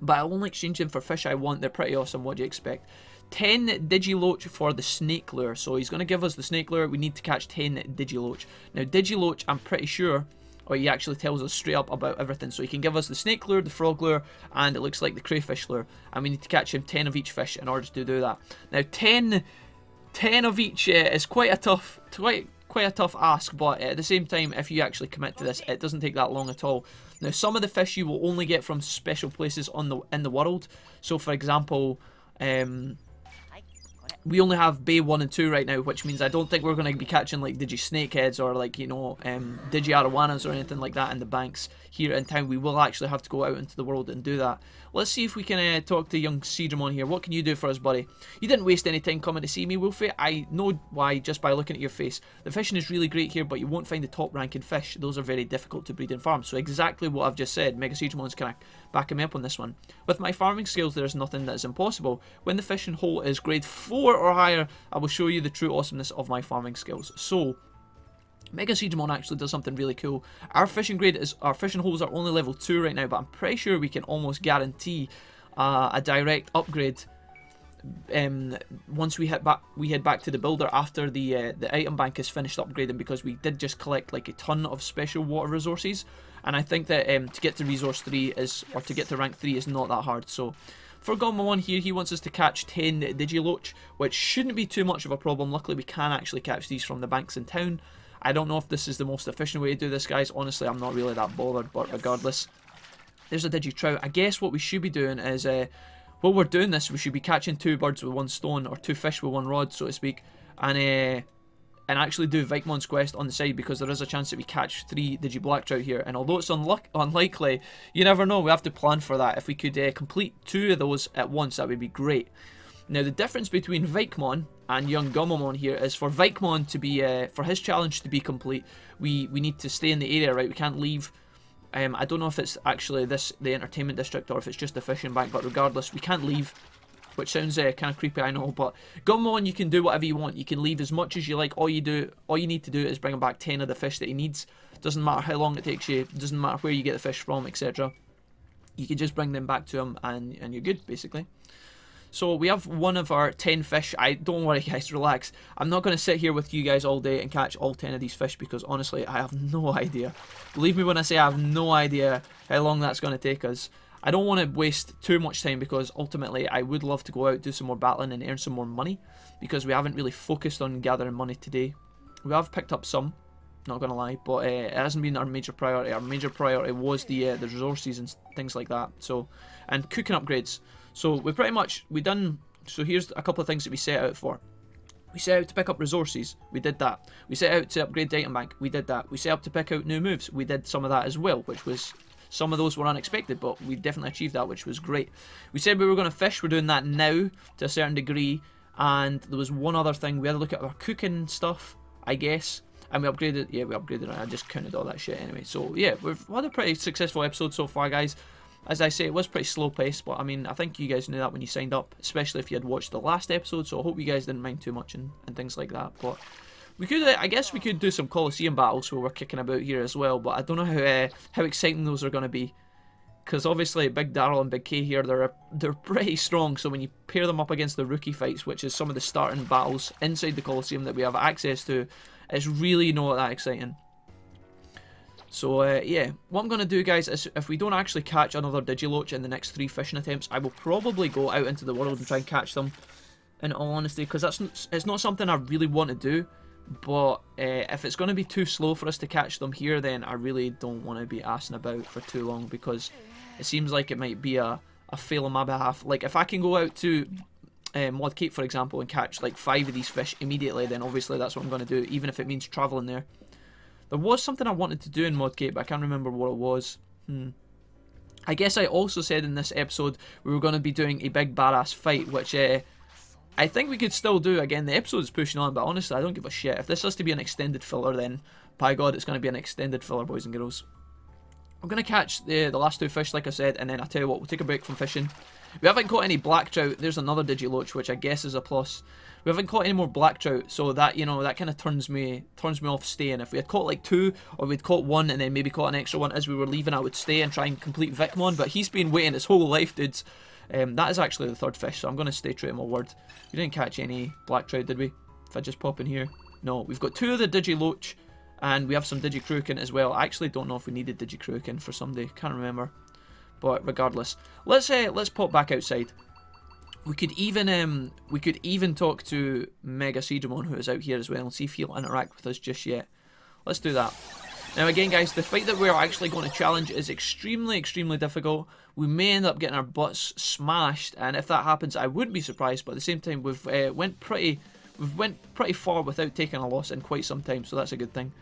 But I'll only exchange them for fish I want. They're pretty awesome. What do you expect? 10 Digiloach for the snake lure. So he's going to give us the snake lure. We need to catch 10 Digiloach. Now, Digiloach, I'm pretty sure, or he actually tells us straight up about everything. So he can give us the snake lure, the frog lure, and it looks like the crayfish lure. And we need to catch him 10 of each fish in order to do that. Now, 10 of each is quite a tough ask, but at the same time, if you actually commit to this, it doesn't take that long at all. Now, some of the fish you will only get from special places in the world. So, for example, we only have Bay 1 and 2 right now, which means I don't think we're going to be catching like Digi Snakeheads or like, you know, Digi Arowanas or anything like that in the banks here in town. We will actually have to go out into the world and do that. Let's see if we can talk to young Jijimon here. What can you do for us, buddy? You didn't waste any time coming to see me, Wolfie. I know why just by looking at your face. The fishing is really great here, but you won't find the top ranking fish. Those are very difficult to breed and farm. So exactly what I've just said. Mega Jijimon's kind of backing me up on this one. With my farming skills, there is nothing that is impossible. When the fishing hole is grade 4 or higher, I will show you the true awesomeness of my farming skills. So, Mega Jijimon actually does something really cool. Our fishing holes are only level 2 right now, but I'm pretty sure we can almost guarantee a direct upgrade once we head back to the builder after the item bank is finished upgrading, because we did just collect like a ton of special water resources, and I think that to get to resource 3 or to get to rank 3 is not that hard. So for Gomamon here, he wants us to catch 10 Digiloach, which shouldn't be too much of a problem. Luckily we can actually catch these from the banks in town. I don't know if this is the most efficient way to do this, guys. Honestly, I'm not really that bothered, but regardless, there's a Digitrout. I guess what we should be doing is, while we're doing this, we should be catching 2 birds with 1 stone, or 2 fish with 1 rod, so to speak, and actually do Vikmon's quest on the side, because there is a chance that we catch 3 Digi-Blacktrout here, and although it's unlikely, you never know, we have to plan for that. If we could complete 2 of those at once, that would be great. Now, the difference between Vikmon and young Gomamon here is for Vikmon to be, for his challenge to be complete, we need to stay in the area, right? We can't leave. I don't know if it's actually the entertainment district or if it's just the fishing bank, but regardless, we can't leave, which sounds kind of creepy, I know, but Gomamon, you can do whatever you want. You can leave as much as you like. All you need to do is bring him back 10 of the fish that he needs. Doesn't matter how long it takes you, doesn't matter where you get the fish from, etc. You can just bring them back to him and you're good, basically. So we have 1 of our 10 fish. Don't worry, guys, relax. I'm not going to sit here with you guys all day and catch all 10 of these fish, because honestly, I have no idea. Believe me when I say I have no idea how long that's going to take us. I don't want to waste too much time, because ultimately I would love to go out, do some more battling and earn some more money, because we haven't really focused on gathering money today. We have picked up some, not going to lie, but it hasn't been our major priority. Our major priority was the resources and things like that. So, and cooking upgrades. So so here's a couple of things that we set out for. We set out to pick up resources, we did that. We set out to upgrade the item bank, we did that. We set out to pick out new moves, we did some of that as well, which was, some of those were unexpected, but we definitely achieved that, which was great. We said we were going to fish, we're doing that now to a certain degree, and there was one other thing, we had a look at our cooking stuff, I guess, and we upgraded it, I just counted all that shit anyway. So yeah, we've had a pretty successful episode so far, guys. As I say, it was pretty slow paced, but I mean, I think you guys knew that when you signed up, especially if you had watched the last episode, so I hope you guys didn't mind too much and things like that. But we could, I guess we could do some Coliseum battles where we're kicking about here as well, but I don't know how exciting those are going to be, because obviously Big Daryl and Big K here, they're pretty strong, so when you pair them up against the rookie fights, which is some of the starting battles inside the Coliseum that we have access to, it's really not that exciting. So yeah, what I'm going to do, guys, is if we don't actually catch another Digiloach in the next 3 fishing attempts, I will probably go out into the world and try and catch them, in all honesty, because it's not something I really want to do, but if it's going to be too slow for us to catch them here, then I really don't want to be assing about for too long, because it seems like it might be a fail on my behalf. Like, if I can go out to Mod Cape, for example, and catch like 5 of these fish immediately, then obviously that's what I'm going to do, even if it means travelling there. There was something I wanted to do in Mod Cape, but I can't remember what it was. I guess I also said in this episode we were going to be doing a big badass fight, which I think we could still do. Again, the episode is pushing on, but honestly, I don't give a shit. If this has to be an extended filler, then by God, it's going to be an extended filler, boys and girls. I'm going to catch the last 2 fish, like I said, and then I tell you what, we'll take a break from fishing. We haven't caught any black trout. There's another Digiloach, which I guess is a plus. We haven't caught any more black trout, so that, you know, that kind of turns me off staying. If we had caught like 2, or we'd caught 1 and then maybe caught an extra one as we were leaving, I would stay and try and complete Vikmon, but he's been waiting his whole life, dudes. That is actually the 3rd fish, so I'm going to stay true to my word. We didn't catch any black trout, did we? If I just pop in here. No, we've got 2 of the Digiloach, and we have some Digikruken as well. I actually don't know if we needed Digikruken for someday, can't remember. But regardless, let's pop back outside. We could even talk to Mega Jijimon, who is out here as well, and see if he'll interact with us just yet. Let's do that. Now again guys, the fight that we're actually going to challenge is extremely difficult. We may end up getting our butts smashed, and if that happens I wouldn't be surprised, but at the same time we've went pretty far without taking a loss in quite some time, so that's a good thing.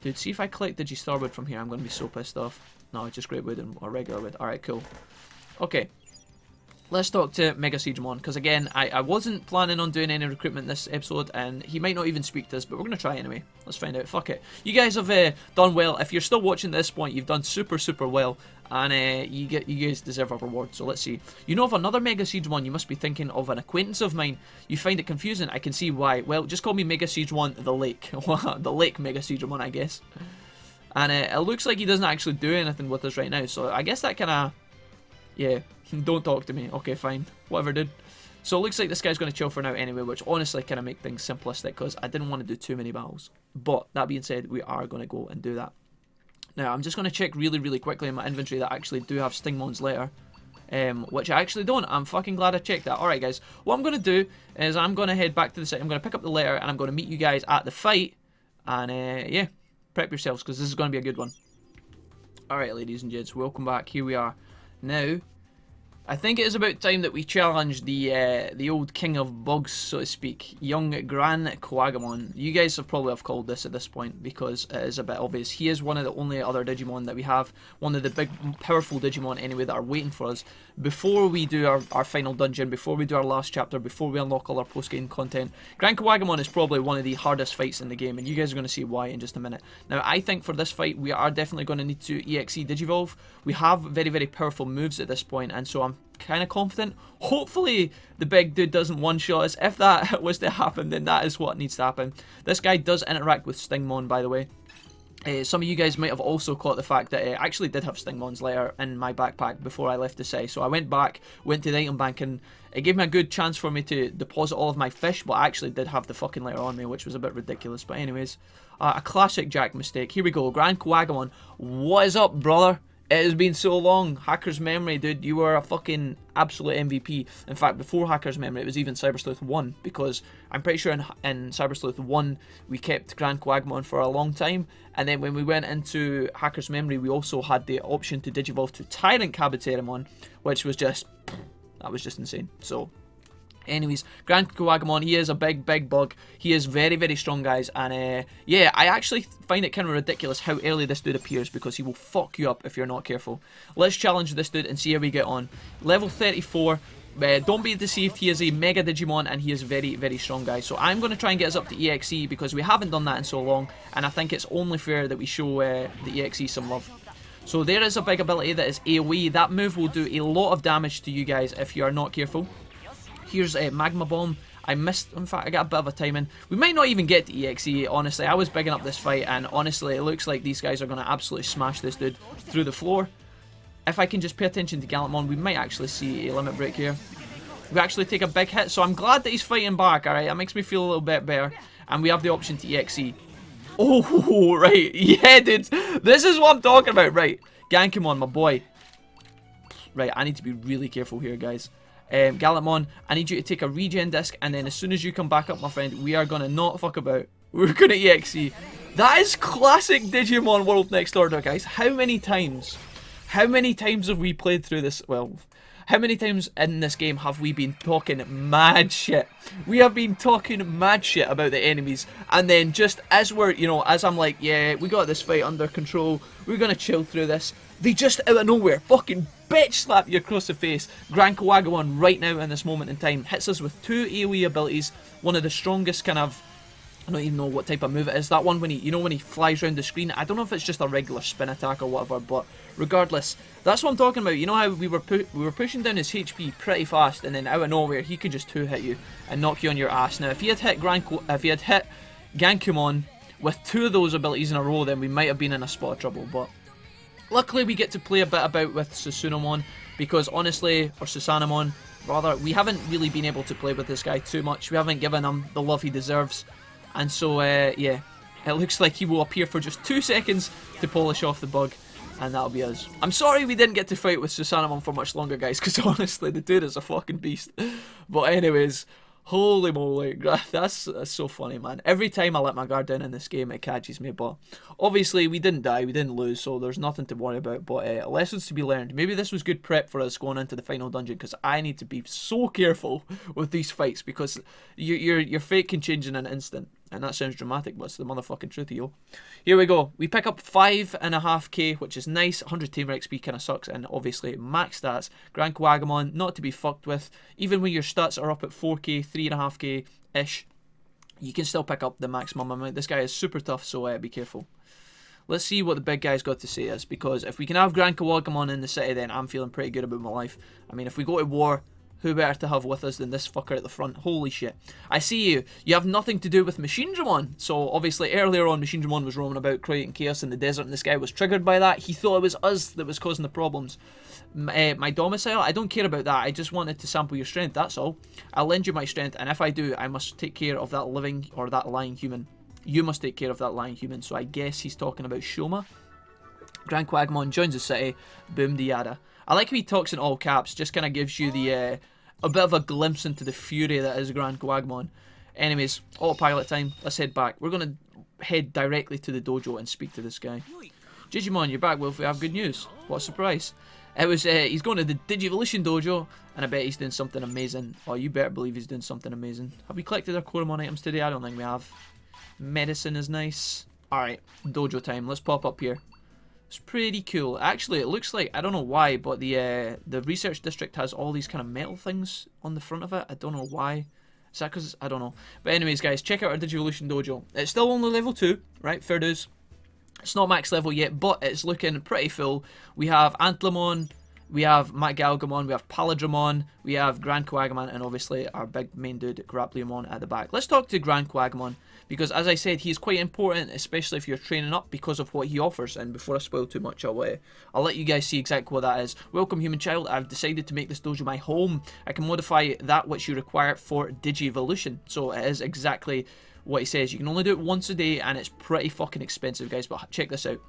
Dude, see if I collect Digi Wood from here, I'm going to be so pissed off. No, just Great Wood or regular wood. Alright, cool. Okay. Let's talk to Mega Jijimon, because again, I wasn't planning on doing any recruitment this episode, and he might not even speak to us, but we're going to try anyway. Let's find out. Fuck it. You guys have done well. If you're still watching at this point, you've done super well, and you guys deserve a reward, so let's see. You know of another Mega Jijimon, you must be thinking of an acquaintance of mine. You find it confusing, I can see why. Well, just call me Mega Jijimon the Lake. The Lake Mega Jijimon, I guess. And it looks like he doesn't actually do anything with us right now, so I guess that kind of... Yeah, don't talk to me. Okay, fine. Whatever, dude. So it looks like this guy's going to chill for now anyway, which honestly kind of make things simplistic because I didn't want to do too many battles. But that being said, we are going to go and do that. Now, I'm just going to check really quickly in my inventory that I actually do have Stingmon's letter. Which I actually don't. I'm fucking glad I checked that. Alright, guys. What I'm going to do is I'm going to head back to the site. I'm going to pick up the letter and I'm going to meet you guys at the fight. And, yeah, prep yourselves because this is going to be a good one. Alright, ladies and gents, welcome back. Here we are. Now, I think it is about time that we challenge the old king of bugs, so to speak, young GranKuwagamon. You guys have probably called this at this point because it is a bit obvious. He is one of the only other Digimon that we have, one of the big, powerful Digimon anyway that are waiting for us before we do our final dungeon, before we do our last chapter, before we unlock all our post-game content. GranKuwagamon is probably one of the hardest fights in the game, and you guys are going to see why in just a minute. Now, I think for this fight, we are definitely going to need to EXE Digivolve. We have very powerful moves at this point, and so I'm kind of confident. Hopefully the big dude doesn't one-shot us. If that was to happen, then that is what needs to happen. This guy does interact with Stingmon, by the way. Some of you guys might have also caught the fact that I actually did have Stingmon's letter in my backpack before I left the city. So I went back, went to the item bank, and it gave me a good chance for me to deposit all of my fish, but I actually did have the fucking letter on me, which was a bit ridiculous. But anyways, a classic Jack mistake. Here we go. GranKuwagamon, what is up, brother? It has been so long. Hacker's Memory, dude, you were a fucking absolute MVP. In fact, before Hacker's Memory, it was even Cyber Sleuth 1, because I'm pretty sure in Cyber Sleuth 1, we kept GranKuwagamon for a long time, and then when we went into Hacker's Memory, we also had the option to Digivolve to Tyrant Kabuterimon, which was just, that was just insane. So, anyways, GranKuwagamon, he is a big bug. He is very strong, guys, and yeah, I actually find it kind of ridiculous how early this dude appears, because he will fuck you up if you're not careful. Let's challenge this dude and see how we get on. Level 34, don't be deceived, he is a Mega Digimon and he is very strong, guys. So I'm going to try and get us up to EXE because we haven't done that in so long, and I think it's only fair that we show the EXE some love. So there is a big ability that is AoE. That move will do a lot of damage to you guys if you are not careful. Here's a Magma Bomb. I missed, in fact, I got a bit of a timing. We might not even get to EXE, honestly. I was bigging up this fight, and honestly, it looks like these guys are going to absolutely smash this dude through the floor. If I can just pay attention to Gallantmon, we might actually see a limit break here. We actually take a big hit, so I'm glad that he's fighting back, alright? That makes me feel a little bit better. And we have the option to EXE. Oh, right. Yeah, dude. This is what I'm talking about, right. Gankumon, my boy. Right, I need to be really careful here, guys. Gallantmon, I need you to take a regen disc, and then as soon as you come back up, my friend, we are going to not fuck about. We're going to EXE. That is classic Digimon World Next Order, guys. How many times have we played through this? Well, how many times in this game have we been talking mad shit? We have been talking mad shit about the enemies, and then just as we're, you know, as I'm like, yeah, we got this fight under control, we're going to chill through this, they just out of nowhere fucking bitch slap you across the face. GranKuwagamon right now in this moment in time hits us with 2 AoE abilities, one of the strongest kind of, I don't even know what type of move it is. That one when he, you know, when he flies around the screen. I don't know if it's just a regular spin attack or whatever, but regardless, that's what I'm talking about. You know how we were pushing down his HP pretty fast, and then out of nowhere he could just 2-hit you and knock you on your ass. Now, if he had hit Gankumon with 2 of those abilities in a row, then we might have been in a spot of trouble. But luckily, we get to play a bit about with Susanamon, because honestly, or Susanamon rather, we haven't really been able to play with this guy too much. We haven't given him the love he deserves. And so, yeah, it looks like he will appear for just 2 seconds to polish off the bug, and that'll be us. I'm sorry we didn't get to fight with Susanamon for much longer, guys, because honestly, the dude is a fucking beast. But anyways, Holy moly, that's so funny, man. Every time I let my guard down in this game, it catches me, but obviously we didn't die, we didn't lose, so there's nothing to worry about, but lessons to be learned. Maybe this was good prep for us going into the final dungeon, because I need to be so careful with these fights, because your fate can change in an instant. And that sounds dramatic, but it's the motherfucking truth, yo. Here we go. We pick up 5.5k, which is nice. 100 Tamer XP kind of sucks. And obviously, max stats. GranKuwagamon, not to be fucked with. Even when your stats are up at 4k, 3.5k-ish, you can still pick up the maximum amount. This guy is super tough, so be careful. Let's see what the big guy's got to say is, because if we can have GranKuwagamon in the city, then I'm feeling pretty good about my life. I mean, if we go to war, who better to have with us than this fucker at the front? Holy shit. I see you. You have nothing to do with Jijimon. So obviously earlier on Jijimon was roaming about creating chaos in the desert, and this guy was triggered by that. He thought it was us that was causing the problems. My domicile? I don't care about that. I just wanted to sample your strength, that's all. I'll lend you my strength, and if I do, I must take care of that living or that lying human. You must take care of that lying human. So I guess he's talking about Shoma. GranKuwagamon joins the city. Boom de yada. I like how he talks in all caps, just kind of gives you the a bit of a glimpse into the fury that is GranKuwagamon. Anyways, autopilot time, let's head back. We're going to head directly to the dojo and speak to this guy. Jijimon, you're back, Wolf, we have good news. What a surprise. It was, he's going to the Digivolution dojo, and I bet he's doing something amazing. Oh, you better believe he's doing something amazing. Have we collected our Koromon items today? I don't think we have. Medicine is nice. Alright, dojo time, let's pop up here. It's pretty cool. Actually, it looks like, I don't know why, but the research district has all these kind of metal things on the front of it. I don't know why. Is that because, I don't know. But anyways, guys, check out our Digivolution dojo. It's still only level 2, right? Fair dues. It's not max level yet, but it's looking pretty full. We have Antlemon, we have Galgamon, we have Paladramon, we have GranKuwagamon, and obviously our big main dude, Grappleumon, at the back. Let's talk to GranKuwagamon, because as I said, he's quite important, especially if you're training up, because of what he offers. And before I spoil too much, I'll let you guys see exactly what that is. Welcome, human child. I've decided to make this dojo my home. I can modify that which you require for Digivolution. So it is exactly what he says. You can only do it once a day, and it's pretty fucking expensive, guys, but check this out.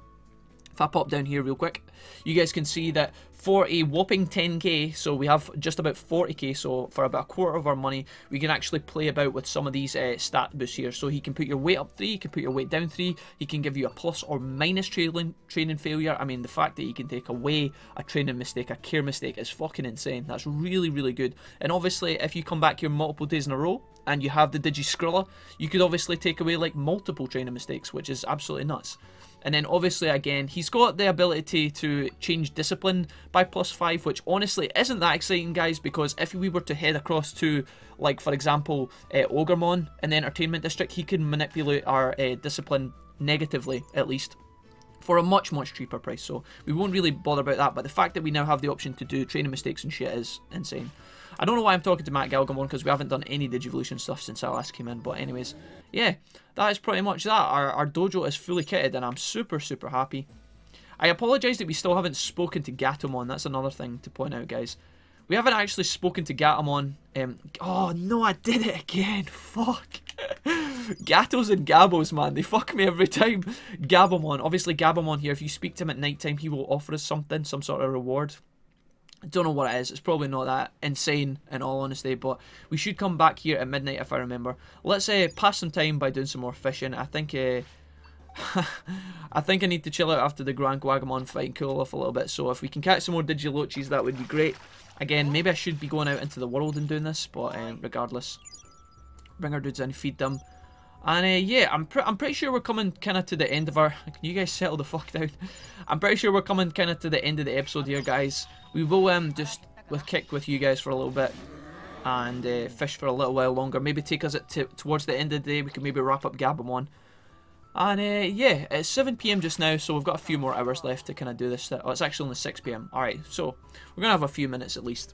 If I pop down here real quick, you guys can see that for a whopping 10k, so we have just about 40k, so for about a quarter of our money, we can actually play about with some of these stat boosts here. So he can put your weight up 3, he can put your weight down 3, he can give you a plus or minus training failure. I mean, the fact that he can take away a training mistake, a care mistake, is fucking insane. That's really, really good. And obviously, if you come back here multiple days in a row, and you have the Digi-Skrilla, you could obviously take away like multiple training mistakes, which is absolutely nuts. And then obviously again, he's got the ability to change discipline by +5, which honestly isn't that exciting, guys, because if we were to head across to, like, for example, Ogremon in the Entertainment District, he can manipulate our discipline negatively, at least, for a much, much cheaper price. So we won't really bother about that, but the fact that we now have the option to do training mistakes and shit is insane. I don't know why I'm talking to Galgamon, because we haven't done any Digivolution stuff since I last came in, but anyways, yeah, that is pretty much that. Our dojo is fully kitted, and I'm super, super happy. I apologise that we still haven't spoken to Gatomon. That's another thing to point out, guys. We haven't actually spoken to Gatomon. Oh, no, I did it again. Fuck. Gatos and Gabos, man. They fuck me every time. Gabomon. Obviously, Gabomon here, if you speak to him at night time, he will offer us something, some sort of reward. I don't know what it is. It's probably not that insane, in all honesty, but we should come back here at midnight if I remember. Let's pass some time by doing some more fishing. I think I think I need to chill out after the GranKuwagamon fight and cool off a little bit. So if we can catch some more Digilochis, that would be great. Again, maybe I should be going out into the world and doing this, but regardless, bring our dudes in, feed them. And yeah, I'm pretty sure we're coming kind of to the end of our... Can you guys settle the fuck down? I'm pretty sure we're coming kind of to the end of the episode here, guys. We will just kick with you guys for a little bit and fish for a little while longer. Maybe take us towards the end of the day. We can maybe wrap up Gabumon. And yeah, it's 7 PM just now, so we've got a few more hours left to kind of do this. Oh, it's actually only 6 PM. Alright, so we're going to have a few minutes at least.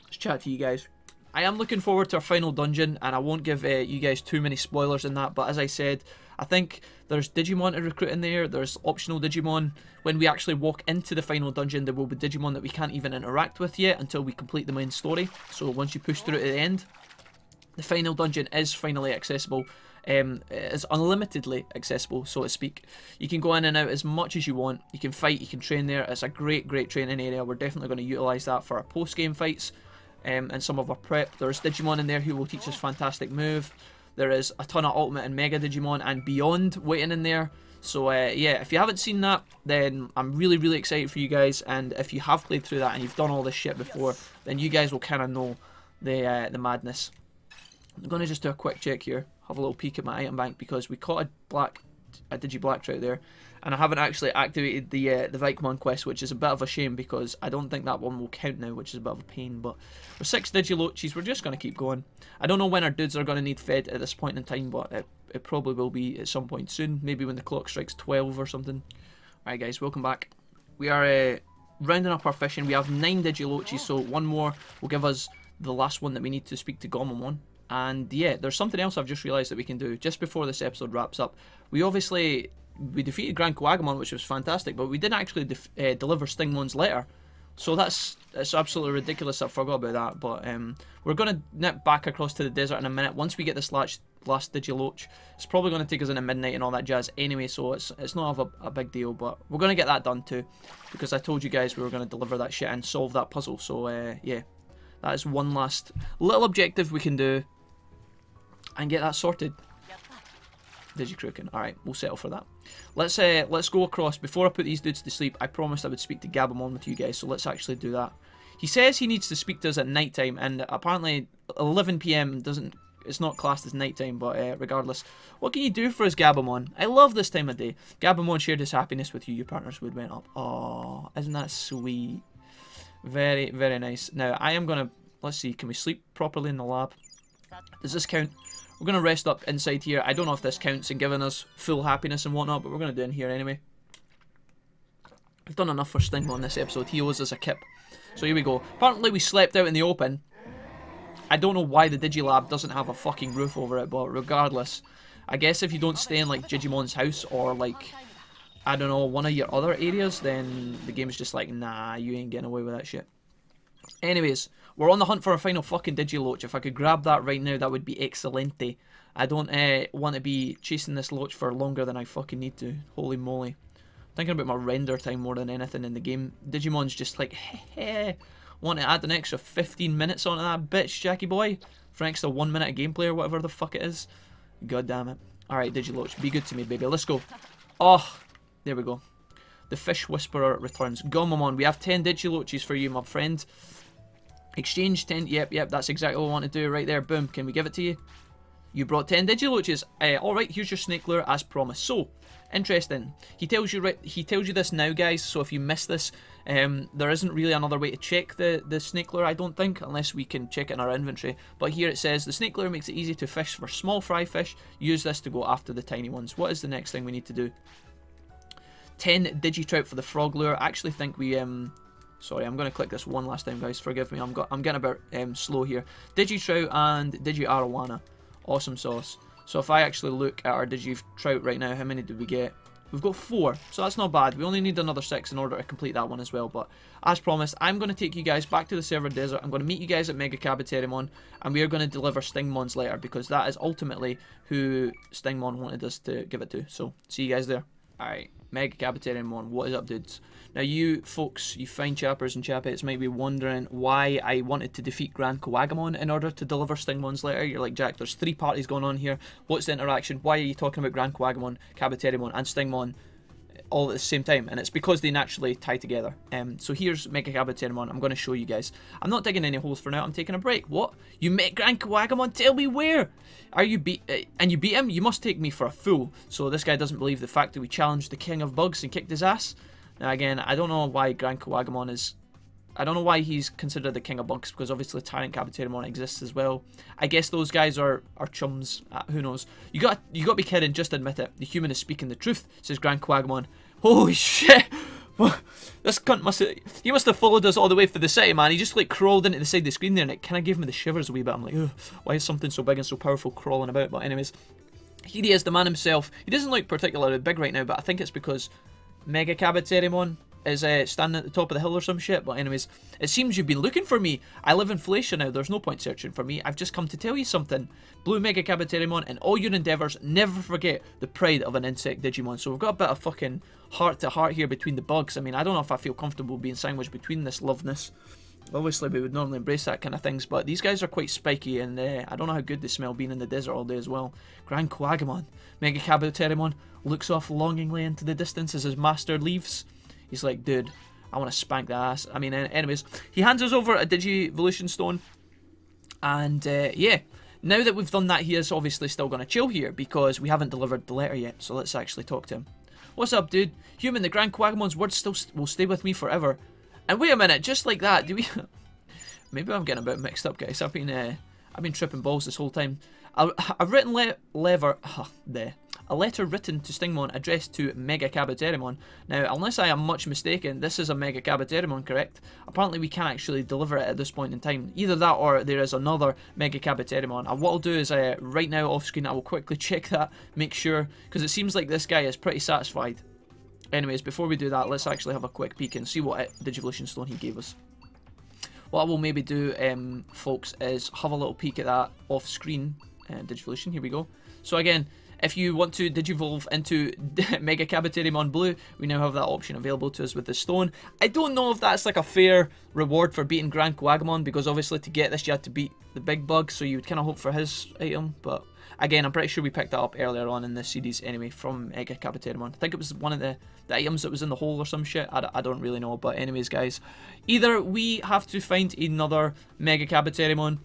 Let's chat to you guys. I am looking forward to our final dungeon, and I won't give you guys too many spoilers in that, but as I said, I think there's Digimon to recruit in there, there's optional Digimon. When we actually walk into the final dungeon, there will be Digimon that we can't even interact with yet until we complete the main story. So once you push through to the end, the final dungeon is finally accessible. It's unlimitedly accessible, so to speak. You can go in and out as much as you want. You can fight, you can train there. It's a great, great training area. We're definitely going to utilise that for our post-game fights. and some of our prep. There's Digimon in there who will teach us fantastic move. There is a ton of Ultimate and Mega Digimon and beyond waiting in there. So yeah, if you haven't seen that, then I'm really, really excited for you guys. And if you have played through that and you've done all this shit before, then you guys will kind of know the madness. I'm going to just do a quick check here, have a little peek at my item bank, because we caught a Digi-Black Trout there, and I haven't actually activated the Vikemon quest, which is a bit of a shame because I don't think that one will count now, which is a bit of a pain. But we're 6 Digilochis, we're just going to keep going. I don't know when our dudes are going to need fed at this point in time, but it probably will be at some point soon, maybe when the clock strikes 12 or something. Alright guys, welcome back. We are rounding up our fishing. We have 9 Digilochis, so one more will give us the last one that we need to speak to Gomamon. And yeah, there's something else I've just realised that we can do just before this episode wraps up. We defeated GranKuwagamon, which was fantastic, but we didn't actually deliver Stingmon's letter. So that's absolutely ridiculous. I forgot about that. But we're going to nip back across to the desert in a minute. Once we get this last Digiloch, it's probably going to take us into midnight and all that jazz anyway, so it's not a big deal. But we're going to get that done too, because I told you guys we were going to deliver that shit and solve that puzzle. So yeah, that is one last little objective we can do and get that sorted. Digicruiking. Alright, we'll settle for that. Let's go across. Before I put these dudes to sleep, I promised I would speak to Gabamon with you guys, so let's actually do that. He says he needs to speak to us at night time, and apparently 11 PM it's not classed as night time, but regardless. What can you do for us, Gabamon? I love this time of day. Gabamon shared his happiness with you. Your partner's mood went up. Oh, isn't that sweet? Very, very nice. Now, I am going to... Let's see, can we sleep properly in the lab? Does this count? We're going to rest up inside here. I don't know if this counts in giving us full happiness and whatnot, but we're going to do it in here anyway. We've done enough for Stingmon this episode. He owes us a kip. So here we go. Apparently we slept out in the open. I don't know why the Digilab doesn't have a fucking roof over it, but regardless. I guess if you don't stay in like Jijimon's house or like, I don't know, one of your other areas, then the game's just like, nah, you ain't getting away with that shit. Anyways, we're on the hunt for a final fucking Digiloch. If I could grab that right now, that would be excelente. I don't want to be chasing this Loch for longer than I fucking need to. Holy moly. Thinking about my render time more than anything in the game. Digimon's just like, heh, want to add an extra 15 minutes onto that bitch, Jackie boy? For an extra 1 minute of gameplay or whatever the fuck it is. God damn it. Alright, Digiloch, be good to me, baby. Let's go. Oh, there we go. The Fish Whisperer returns. Gomamon, we have 10 Digilochis for you, my friend. Exchange 10, yep, that's exactly what I want to do right there. Boom, can we give it to you? You brought 10 Digilochis. Alright, here's your snake lure as promised. So, interesting. He tells you this now, guys, so if you miss this, there isn't really another way to check the snake lure, I don't think, unless we can check it in our inventory. But here it says, the snake lure makes it easy to fish for small fry fish. Use this to go after the tiny ones. What is the next thing we need to do? 10 Digitrout for the frog lure. I actually think we... Sorry, I'm going to click this one last time, guys. Forgive me, I'm getting a bit slow here. Digitrout and Digi-Arowana. Awesome sauce. So if I actually look at our Digitrout right now, how many did we get? We've got 4, so that's not bad. We only need another 6 in order to complete that one as well. But as promised, I'm going to take you guys back to the server desert. I'm going to meet you guys at Mega Kabuterimon, and we are going to deliver Stingmon's letter, because that is ultimately who Stingmon wanted us to give it to. So, see you guys there. Alright, Mega Kabuterimon, what is up, dudes? Now you folks, you fine chappers and chappettes might be wondering why I wanted to defeat GranKuwagamon in order to deliver Stingmon's letter. You're like, Jack, there's 3 parties going on here. What's the interaction? Why are you talking about GranKuwagamon, Kabuterimon and Stingmon all at the same time? And it's because they naturally tie together. So here's Mega Kabuterimon. I'm going to show you guys. I'm not digging any holes for now. I'm taking a break. What? You met GranKuwagamon? Tell me where? Are you and you beat him? You must take me for a fool. So this guy doesn't believe the fact that we challenged the king of bugs and kicked his ass. Now again, I don't know why GranKuwagamon is... I don't know why he's considered the king of bugs, because obviously Tyrant Kabuterimon exists as well. I guess those guys are chums. Who knows? You got to be kidding. Just admit it. The human is speaking the truth, says GranKuwagamon. Holy shit! This cunt must have followed us all the way for the city, man. He just like crawled into the side of the screen there, and it kind of gave me the shivers a wee bit. I'm like, ugh, why is something so big and so powerful crawling about? But anyways, here he is, the man himself. He doesn't look particularly big right now, but I think it's because Mega Kabuterimon is standing at the top of the hill or some shit. But anyways, it seems you've been looking for me. I live in Floatia now. There's no point searching for me. I've just come to tell you something. Blue Mega Kabuterimon, in all your endeavours, never forget the pride of an insect Digimon. So we've got a bit of fucking heart to heart here between the bugs. I mean, I don't know if I feel comfortable being sandwiched between this loveness. Obviously, we would normally embrace that kind of things, but these guys are quite spiky, and I don't know how good they smell being in the desert all day as well. GranKuwagamon, Mega Kabuterimon, looks off longingly into the distance as his master leaves. He's like, dude, I want to spank that ass. I mean, anyways, he hands us over a Digivolution Stone, and yeah, now that we've done that, he is obviously still going to chill here, because we haven't delivered the letter yet, so let's actually talk to him. What's up, dude? Human, the GranKuwagamon's words still will stay with me forever. And wait a minute, just like that, do we... Maybe I'm getting a bit mixed up, guys. I've been tripping balls this whole time. I've written a letter written to Stingmon addressed to Mega Kabuterimon. Now, unless I am much mistaken, this is a Mega Kabuterimon, correct? Apparently, we can't actually deliver it at this point in time. Either that or there is another Mega Kabuterimon. And what I'll do is, right now off screen, I will quickly check that, make sure, because it seems like this guy is pretty satisfied. Anyways, before we do that, let's actually have a quick peek and see what Digivolution Stone he gave us. What I will maybe do, folks, is have a little peek at that off screen. Digivolution, here we go. So again, if you want to Digivolve into Mega Kabuterimon Blue, we now have that option available to us with the stone. I don't know if that's like a fair reward for beating GranKuwagamon, because obviously to get this you had to beat the big bug, so you would kind of hope for his item, but again, I'm pretty sure we picked that up earlier on in this series anyway from Mega Kabuterimon. I think it was one of the items that was in the hole or some shit. I don't really know, but anyways, guys, either we have to find another Mega Kabuterimon,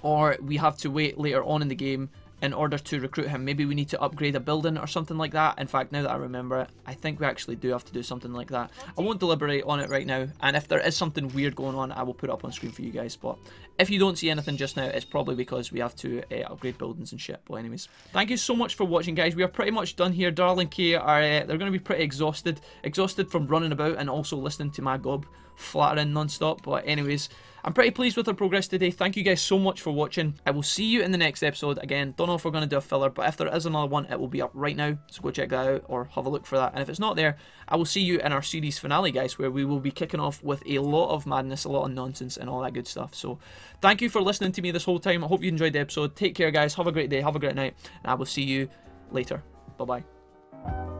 or we have to wait later on in the game in order to recruit him. Maybe we need to upgrade a building or something like that. In fact, now that I remember it, I think we actually do have to do something like that. I won't deliberate on it right now, and if there is something weird going on, I will put it up on screen for you guys. But if you don't see anything just now, it's probably because we have to upgrade buildings and shit. But anyways, thank you so much for watching, guys. We are pretty much done here. Darling K are they're going to be pretty exhausted from running about and also listening to my gob flattering non-stop. But anyways, I'm pretty pleased with our progress today. Thank you guys so much for watching. I will see you in the next episode. Again, don't know if we're going to do a filler, but if there is another one, it will be up right now. So go check that out or have a look for that. And if it's not there, I will see you in our series finale, guys, where we will be kicking off with a lot of madness, a lot of nonsense, and all that good stuff. So thank you for listening to me this whole time. I hope you enjoyed the episode. Take care, guys. Have a great day. Have a great night. And I will see you later. Bye-bye.